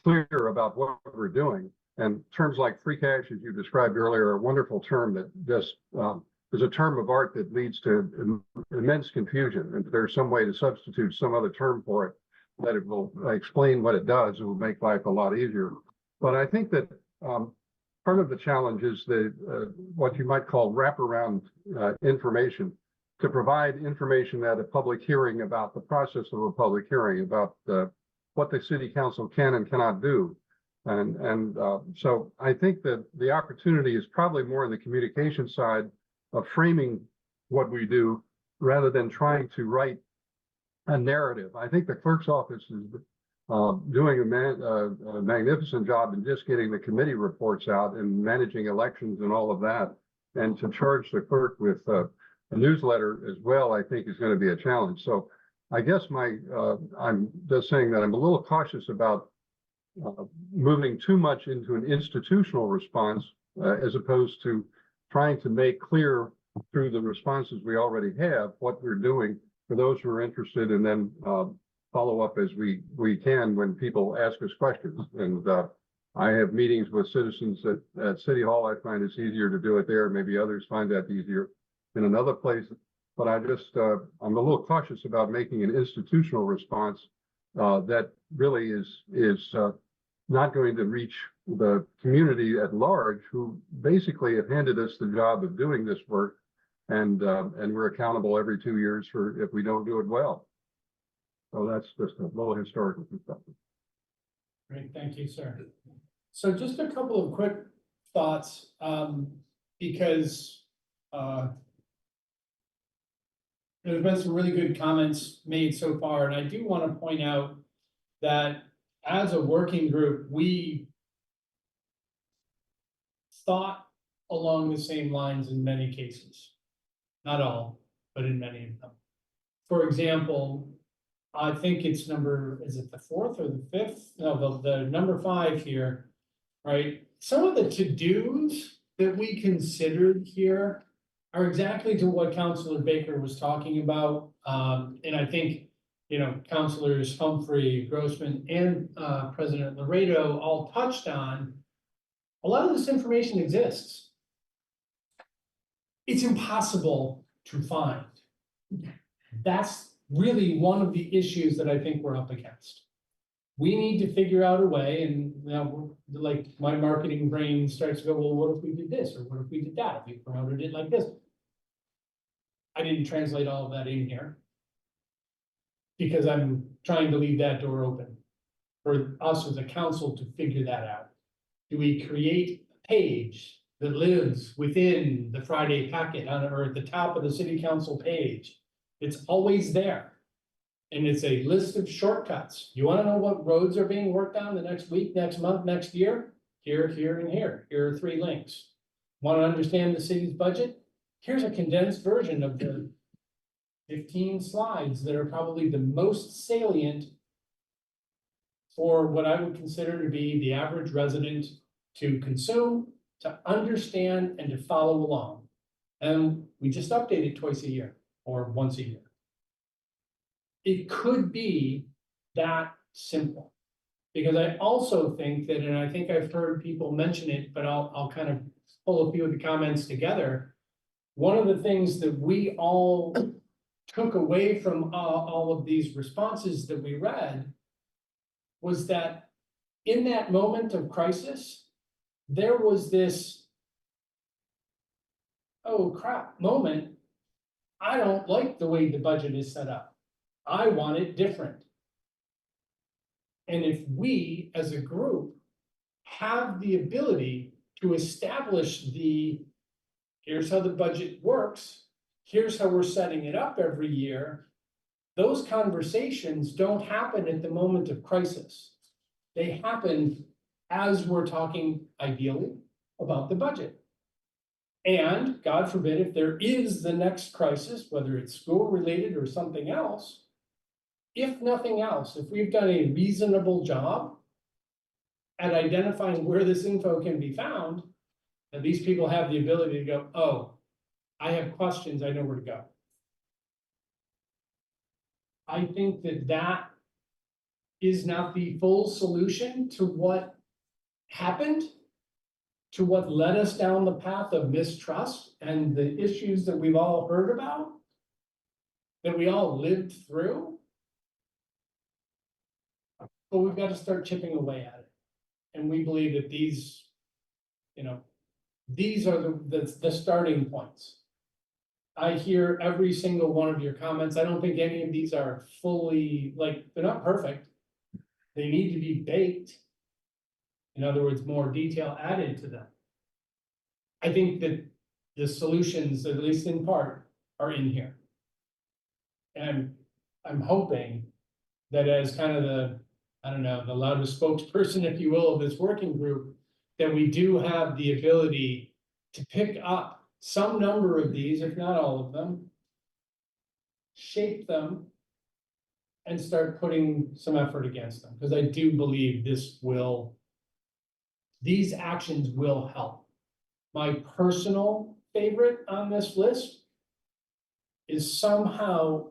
clear about what we're doing. And terms like free cash, as you described earlier, are a wonderful term that just is a term of art that leads to immense confusion. And if there's some way to substitute some other term for it, that it will explain what it does, it will make life a lot easier. But I think that part of the challenge is what you might call wraparound information, to provide information at a public hearing about the process of a public hearing, about what the city council can and cannot do. And so I think that the opportunity is probably more on the communication side of framing what we do rather than trying to write a narrative. I think the clerk's office is doing a magnificent job in just getting the committee reports out and managing elections and all of that. And to charge the clerk with a newsletter as well, I think is going to be a challenge. So I guess I'm just saying that I'm a little cautious about moving too much into an institutional response as opposed to trying to make clear through the responses we already have what we're doing for those who are interested, and then follow up as we can when people ask us questions. And I have meetings with citizens at City Hall. I find it's easier to do it there. Maybe others find that easier in another place. But I'm a little cautious about making an institutional response that really is not going to reach the community at large, who basically have handed us the job of doing this work, and we're accountable every 2 years for if we don't do it well. So that's just a little historical perspective. Great, thank you, sir. So just a couple of quick thoughts, because there's been some really good comments made so far, and I do want to point out that as a working group, we thought along the same lines in many cases. Not all, but in many of them. For example, I think it's is it the 4th or the 5th? No, the number 5 here, right? Some of the to-dos that we considered here are exactly to what Councilor Baker was talking about. And I think, Councilors Humphrey, Grossman, and President Laredo all touched on, a lot of this information exists. It's impossible to find. That's really one of the issues that I think we're up against. We need to figure out a way, and like my marketing brain starts to go, well, what if we did this? Or what if we did that? If we promoted it like this? I didn't translate all of that in here because I'm trying to leave that door open for us as a council to figure that out. Do we create a page that lives within the Friday packet or at the top of the city council page? It's always there. And it's a list of shortcuts. You want to know what roads are being worked on the next week, next month, next year? Here, here, and here. Here are 3 links. Want to understand the city's budget? Here's a condensed version of the 15 slides that are probably the most salient for what I would consider to be the average resident to consume, to understand, and to follow along. And we just update it twice a year or once a year. It could be that simple. Because I also think that, and I think I've heard people mention it, but I'll kind of pull a few of the comments together. One of the things that we all took away from all of these responses that we read was that in that moment of crisis, there was this, oh crap moment. I don't like the way the budget is set up. I want it different. And if we as a group have the ability to establish here's how the budget works, here's how we're setting it up every year, those conversations don't happen at the moment of crisis. They happen as we're talking, ideally, about the budget. And God forbid, if there is the next crisis, whether it's school related or something else, if nothing else, if we've done a reasonable job at identifying where this info can be found, and these people have the ability to go, oh, I have questions, I know where to go. I think that is not the full solution to what happened, to what led us down the path of mistrust and the issues that we've all heard about, that we all lived through. But we've got to start chipping away at it. And we believe that these, these are the starting points. I hear every single one of your comments. I don't think any of these are fully, they're not perfect. They need to be baked. In other words, more detail added to them. I think that the solutions, at least in part, are in here. And I'm hoping that as kind of the loudest spokesperson, if you will, of this working group, that we do have the ability to pick up some number of these, if not all of them, shape them, and start putting some effort against them, because I do believe these actions will help. My personal favorite on this list is somehow,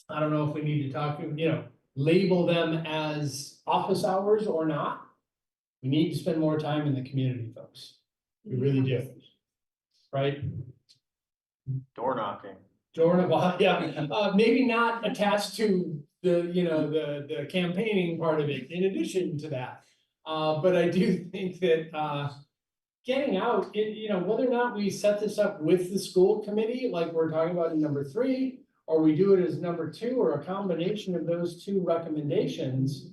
I don't know if we need to talk, label them as office hours or not. We need to spend more time in the community, folks. We really do. Right? Door knocking. Yeah, maybe not attached to the campaigning part of it, in addition to that. But I do think that, getting out, whether or not we set this up with the school committee, like we're talking about in number 3, or we do it as number 2, or a combination of those 2 recommendations,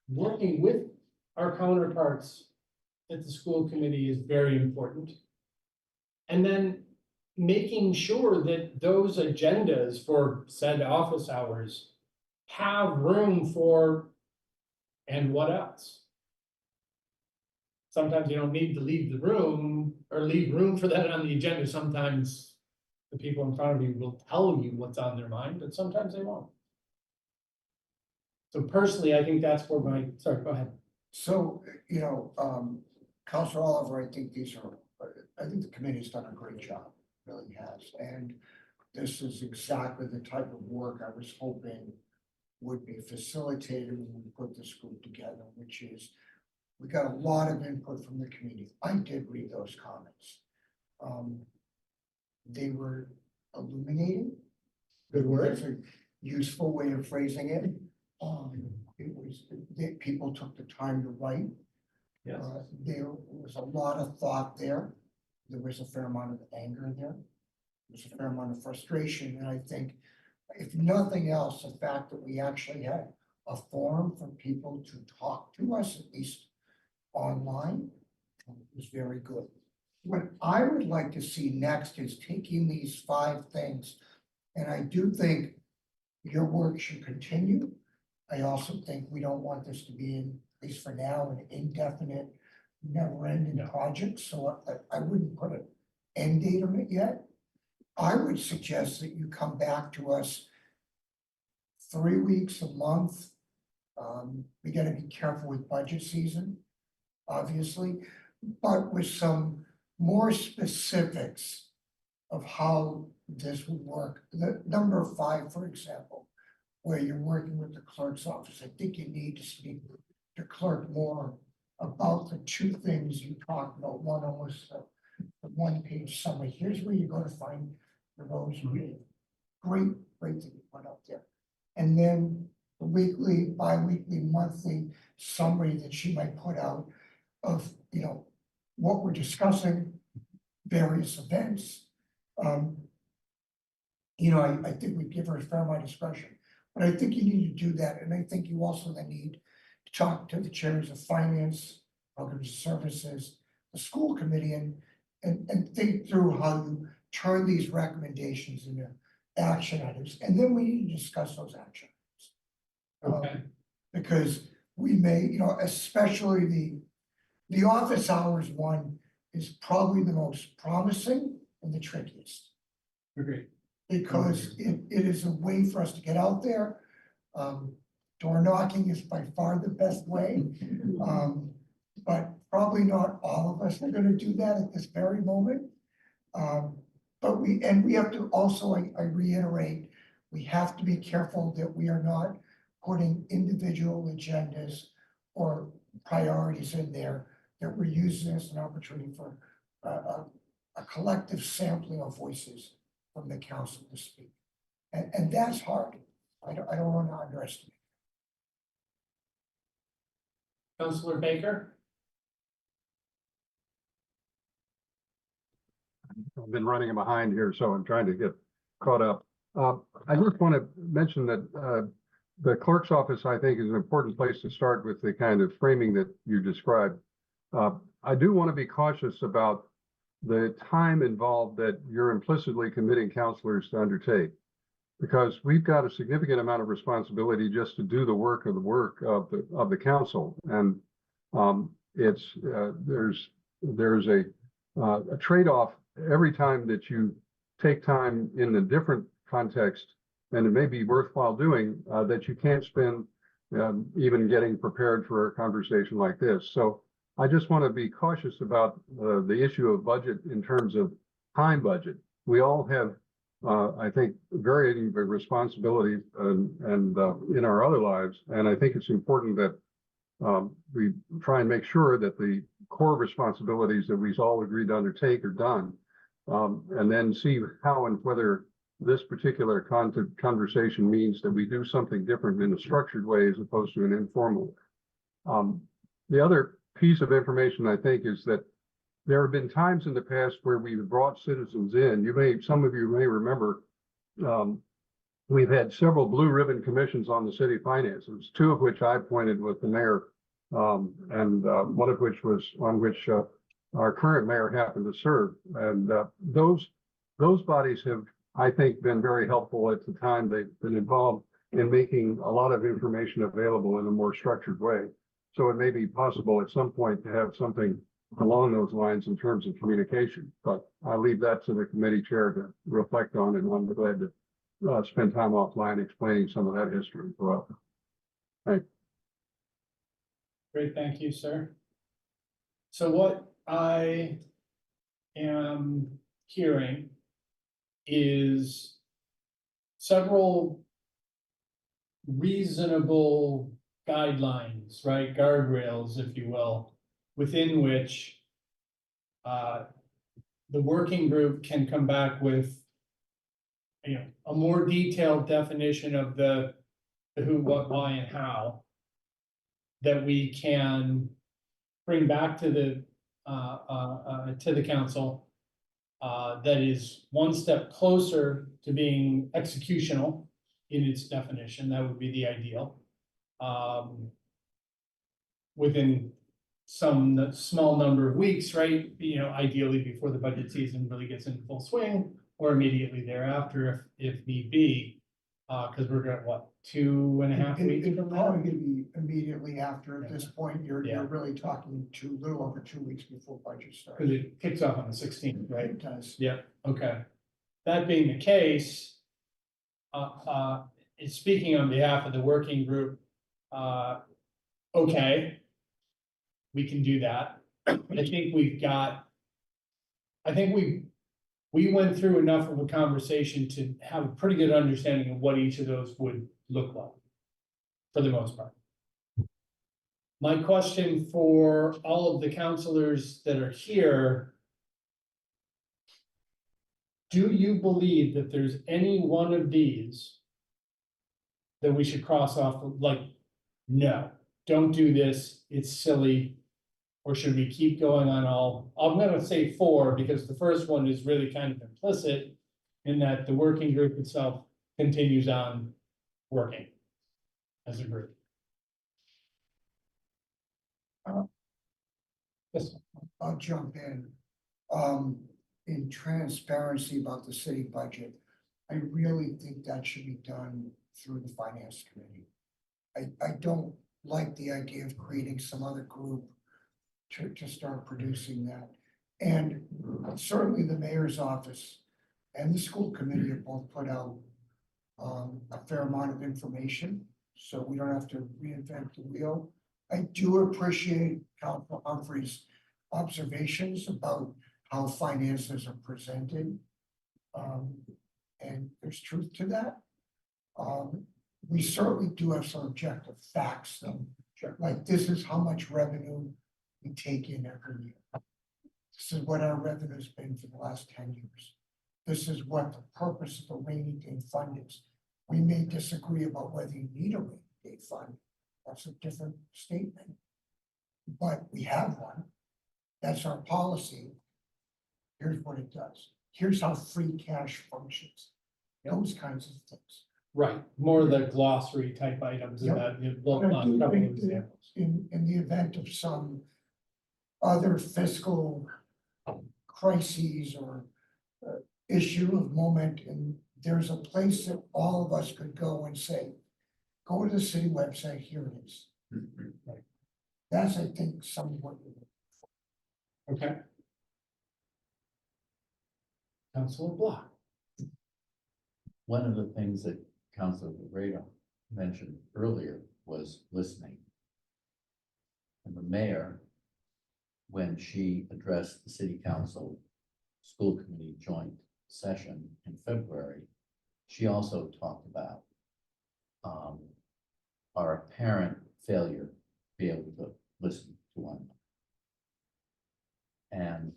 working with our counterparts at the school committee is very important. And then making sure that those agendas for said office hours have room for, and what else? Sometimes you don't need to leave the room or leave room for that on the agenda. Sometimes the people in front of you will tell you what's on their mind, but sometimes they won't. So personally, I think that's where sorry, go ahead. So, Counselor Oliver, I think the committee's done a great job, really has. And this is exactly the type of work I was hoping would be facilitated when we put this group together, which is, we got a lot of input from the community. I did read those comments. They were illuminating. Good word. That's a useful way of phrasing it. People took the time to write. Yes. There was a lot of thought there. There was a fair amount of anger there. There was a fair amount of frustration. And I think, if nothing else, the fact that we actually had a forum for people to talk to us, at least online, was very good. What I would like to see next is taking these 5 things, and I do think your work should continue. I also think we don't want this to be, at least for now, an indefinite, never-ending project, so I wouldn't put an end date on it yet. I would suggest that you come back to us 3 weeks, a month. We gotta be careful with budget season, obviously, but with some more specifics of how this would work. The number 5, for example, where you're working with the clerk's office, I think you need to speak to clerk more about the 2 things you talked about. One was the 1-page summary. Here's where you're going to find the rows you read. Great that you put up there. And then the weekly, bi-weekly, monthly summary that she might put out of, what we're discussing, various events. I think we give her a fair amount of discretion, but I think you need to do that. And I think you also then need to talk to the chairs of finance, programs, services, the school committee, and think through how you turn these recommendations into action items. And then we need to discuss those action items. Okay. Because we may, especially the office hours one is probably the most promising and the trickiest. Agreed. Because it is a way for us to get out there. Door knocking is by far the best way. But probably not all of us are gonna do that at this very moment. But we have to also, I reiterate, we have to be careful that we are not putting individual agendas or priorities in there, that we're using as an opportunity for a collective sampling of voices from the council to speak. And that's hard. I don't want to underestimate. Councilor Baker? I've been running behind here, so I'm trying to get caught up. I just want to mention that the clerk's office, I think, is an important place to start with the kind of framing that you described. I do want to be cautious about the time involved that you're implicitly committing counselors to undertake, because we've got a significant amount of responsibility just to do the work of the council, and there's a trade-off every time that you take time in a different context, and it may be worthwhile doing, that you can't spend even getting prepared for a conversation like this. So I just want to be cautious about the issue of budget in terms of time budget. We all have, I think, varying responsibilities and in our other lives, and I think it's important that we try and make sure that the core responsibilities that we've all agreed to undertake are done, and then see how and whether this particular conversation means that we do something different in a structured way as opposed to an informal way. The other piece of information, I think, is that there have been times in the past where we've brought citizens in. Some of you may remember, we've had several blue ribbon commissions on the city finances, two of which I appointed with the mayor, and one of which was on which our current mayor happened to serve. And those bodies have, I think, been very helpful at the time. They've been involved in making a lot of information available in a more structured way. So it may be possible at some point to have something along those lines in terms of communication, but I'll leave that to the committee chair to reflect on, and I'm glad to spend time offline explaining some of that history as well. Thank you. Great, thank you, sir. So what I am hearing is several reasonable guidelines, right? Guardrails, if you will, within which the working group can come back with, a more detailed definition of the who, what, why, and how that we can bring back to the council that is one step closer to being executional in its definition. That would be the ideal. Within some small number of weeks, right? Ideally before the budget season really gets into full swing, or immediately thereafter if need be. Because we're at what, 2.5 weeks It's from probably now? gonna be immediately after. At this point, you're Yeah. really talking little over 2 weeks before budget starts. Because it kicks off on the 16th, right? It does. Yeah, okay. That being the case, speaking on behalf of the working group, okay, we can do that. I think we went through enough of a conversation to have a pretty good understanding of what each of those would look like, for the most part. My question for all of the counselors that are here: do you believe that there's any one of these that we should cross off, like, no, don't do this, it's silly? Or should we keep going on all? I'm gonna say 4, because the first one is really kind of implicit in that the working group itself continues on working as a group. Yes. I'll jump in. In transparency about the city budget, I really think that should be done through the finance committee. I don't like the idea of creating some other group to start producing that. And certainly the mayor's office and the school committee have both put out a fair amount of information, so we don't have to reinvent the wheel. I do appreciate Councilor Humphrey's observations about how finances are presented. And there's truth to that. we certainly do have some objective facts though. Sure. Like this is how much revenue we take in every year. This is what our revenue's been for the last 10 years. This is what the purpose of the rainy day fund is. We may disagree about whether you need a rainy day fund. That's a different statement. But we have one. That's our policy. Here's what it does. Here's how free cash functions. Those kinds of things. Right, more of the glossary type items Yep. that you look But I on do a couple of think that examples. in the event of some other fiscal crises or issue of moment, and there's a place that all of us could go and say, go to the city website, here it is. Right. That's, I think, some of what you. Okay. Councilor Block. One of the things that Councilor Laredo mentioned earlier was listening. And the mayor, when she addressed the city council school committee joint session in February, she also talked about our apparent failure to be able to listen to one another. And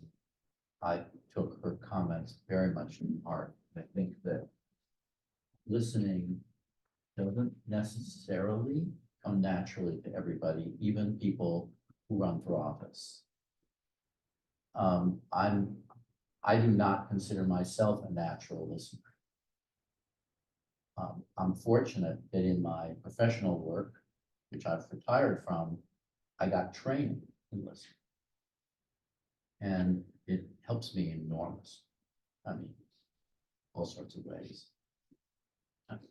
I took her comments very much in heart. I think that listening doesn't necessarily come naturally to everybody, even people who run for office. I do not consider myself a natural listener. I'm fortunate that in my professional work, which I've retired from, I got trained in listening. And it helps me enormous. I mean, all sorts of ways.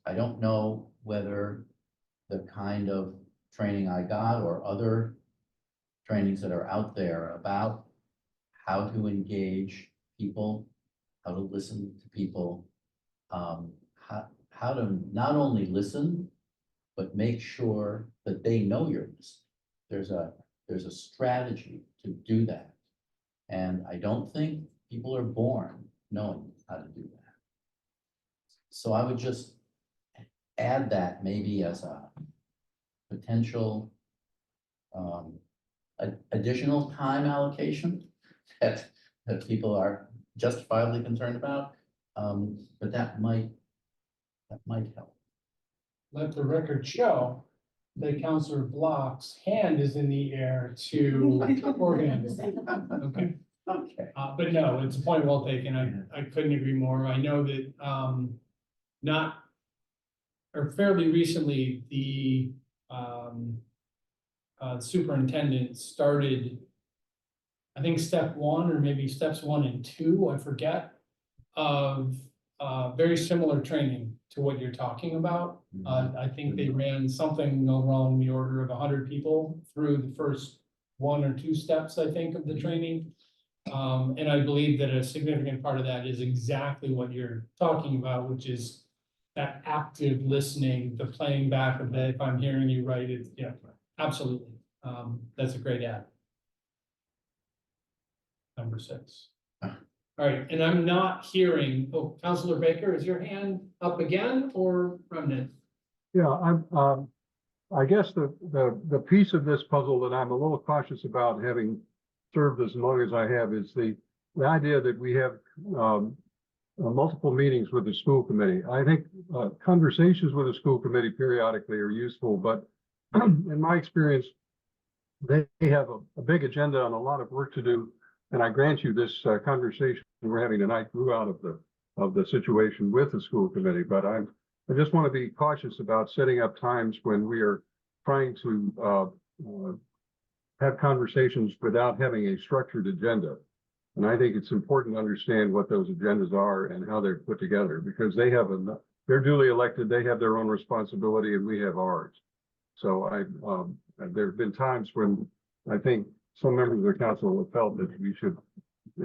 I don't know whether the kind of training I got or other trainings that are out there about how to engage people, how to listen to people, how to not only listen, but make sure that they know you're listening. There's a strategy to do that. And I don't think people are born knowing how to do that. So I would just add that maybe as a potential additional time allocation that people are justifiably concerned about. But that might help. Let the record show that Councilor Block's hand is in the air to organize. Okay. Okay. But no, it's a point well taken. I couldn't agree more. I know that, fairly recently, the superintendent started, I think, step one, or maybe steps 1 and 2, I forget, of very similar training to what you're talking about. I think they ran something along the order of 100 people through the first 1 or 2 steps, I think, of the training. And I believe that a significant part of that is exactly what you're talking about, which is that active listening, the playing back of that, if I'm hearing you right, it's, yeah, absolutely. That's a great add. Number 6. All right, and I'm not hearing, oh, Councilor Baker, is your hand up again or remnant? Yeah, I guess the piece of this puzzle that I'm a little cautious about, having served as long as I have, is the idea that we have multiple meetings with the school committee. I think conversations with the school committee periodically are useful, but in my experience, they have a big agenda and a lot of work to do. And I grant you, this conversation we're having tonight grew out of the situation with the school committee. But I just want to be cautious about setting up times when we are trying to have conversations without having a structured agenda. And I think it's important to understand what those agendas are and how they're put together, because they're duly elected, they have their own responsibility, and we have ours. So there have been times when I think some members of the council have felt that we should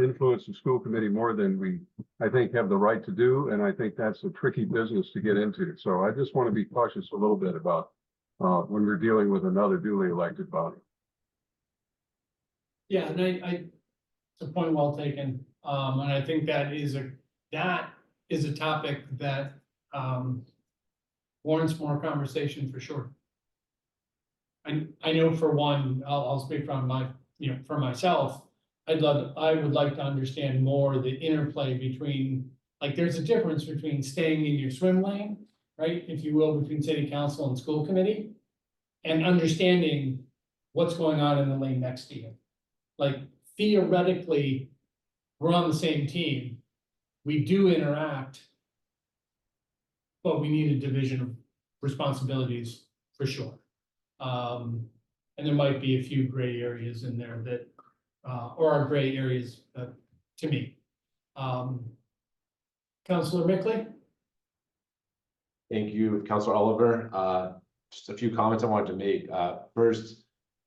influence the school committee more than we, I think, have the right to do. And I think that's a tricky business to get into. So I just want to be cautious a little bit about when we're dealing with another duly elected body. Yeah, and it's a point well taken. And I think that is a topic that warrants more conversation for sure. I know for one, I'll speak from my, for myself, I would like to understand more the interplay between, like, there's a difference between staying in your swim lane, right, if you will, between city council and school committee, and understanding what's going on in the lane next to you. Like, theoretically, we're on the same team, we do interact, but we need a division of responsibilities for sure. And there might be a few gray areas in there that, or are gray areas, to me. Counselor Mickley? Thank you, Counselor Oliver. Just a few comments I wanted to make. First,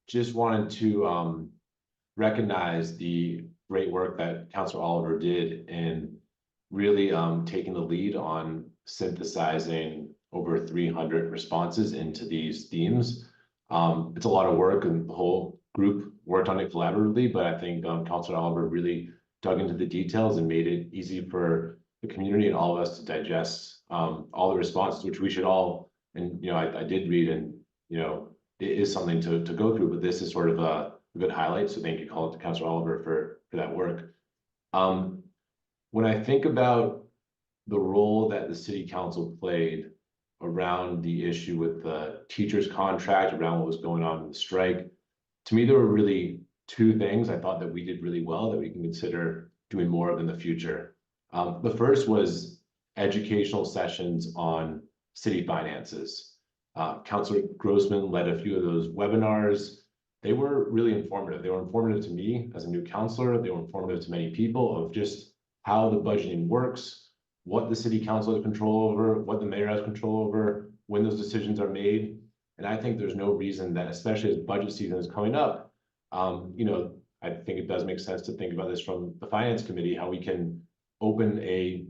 just wanted to recognize the great work that Counselor Oliver did in really taking the lead on synthesizing over 300 responses into these themes. It's a lot of work and the whole group worked on it collaboratively, but I think Counselor Oliver really dug into the details and made it easy for the community and all of us to digest all the responses, which we should all, and I did read, and it is something to go through, but this is sort of a good highlight. So thank you, Counselor Oliver, for that work. When I think about the role that the city council played around the issue with the teacher's contract, around what was going on in the strike, to me, there were really two things I thought that we did really well that we can consider doing more of in the future. The first was educational sessions on city finances. Councilor Grossman led a few of those webinars. They were really informative. They were informative to me as a new councilor. They were informative to many people of just how the budgeting works, what the city council has control over, what the mayor has control over, when those decisions are made. And I think there's no reason that, especially as budget season is coming up, I think it does make sense to think about this from the finance committee, how we can open a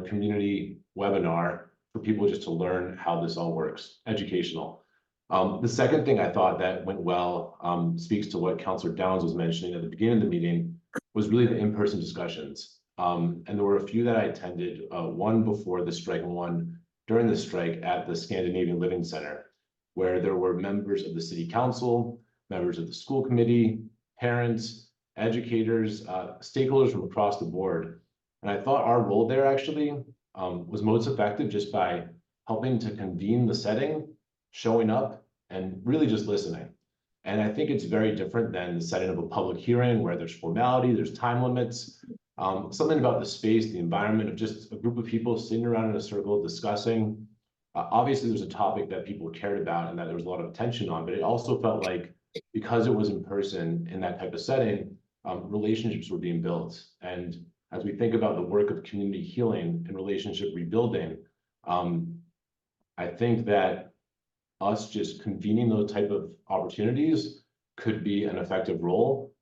community webinar for people just to learn how this all works, educational. The second thing I thought that went well, speaks to what Councilor Downs was mentioning at the beginning of the meeting, was really the in-person discussions. And there were a few that I attended, one before the strike and one during the strike at the Scandinavian Living Center, where there were members of the city council, members of the school committee, parents, educators, stakeholders from across the board. And I thought our role there actually was most effective just by helping to convene the setting, showing up, and really just listening. And I think it's very different than the setting of a public hearing where there's formality, there's time limits, something about the space, the environment of just a group of people sitting around in a circle discussing. Obviously, there's a topic that people cared about and that there was a lot of attention on, but it also felt like because it was in person in that type of setting, relationships were being built. And as we think about the work of community healing and relationship rebuilding, I think that us just convening those type of opportunities could be an effective role.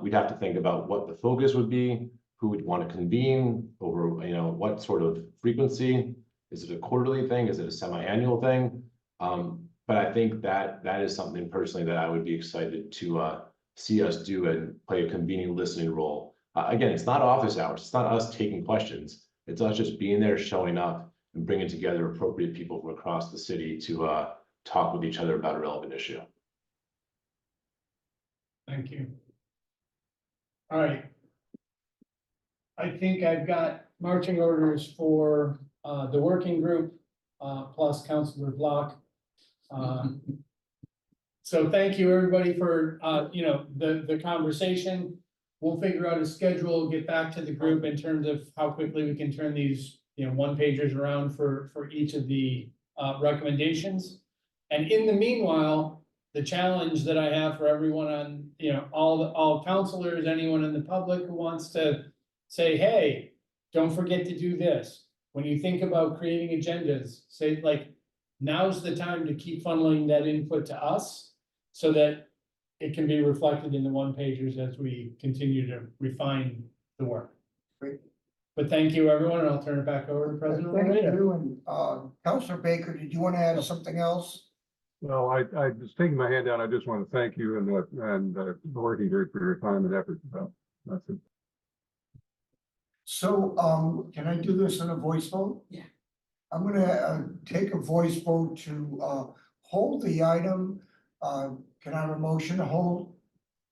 We'd have to think about what the focus would be, who would want to convene over, what sort of frequency. Is it a quarterly thing? Is it a semi-annual thing? But I think that is something personally that I would be excited to see us do and play a convening listening role. Again, it's not office hours. It's not us taking questions. It's us just being there, showing up, and bringing together appropriate people from across the city to talk with each other about a relevant issue. Thank you. All right. I think I've got marching orders for the working group plus Councilor Block. So thank you, everybody, for the conversation. We'll figure out a schedule, get back to the group in terms of how quickly we can turn these one-pagers around for each of the recommendations. And in the meanwhile, the challenge that I have for everyone on, all counselors, anyone in the public who wants to say, hey, don't forget to do this. When you think about creating agendas, say now's the time to keep funneling that input to us so that it can be reflected in the one-pagers as we continue to refine the work. Great. But thank you, everyone, and I'll turn it back over to President Thank Laredo. you, and Councilor Baker, did you want to add something else? Well, I was taking my hand down. I just want to thank you and the working group for your time and effort. So that's it. So, can I do this in a voice vote? Yeah. I'm gonna take a voice vote to hold the item. Can I have a motion to hold?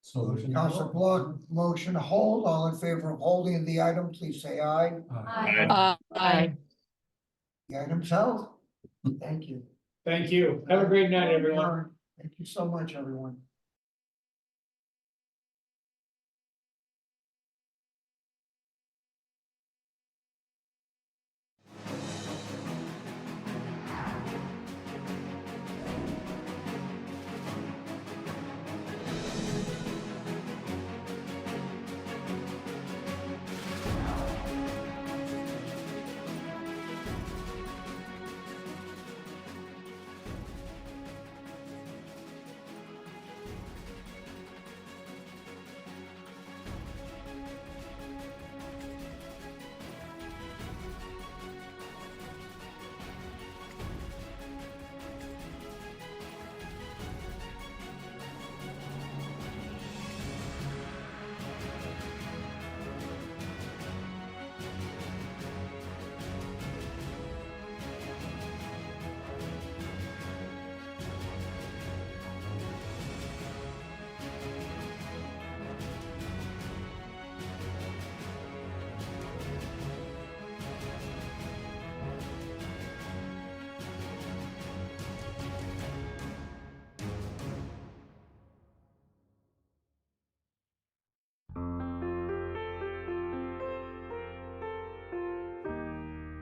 So. Council Block, motion to hold. All in favor of holding the item, please say aye. Aye. The item's held. Thank you. Thank you. Have a great night, everyone. Thank you so much, everyone.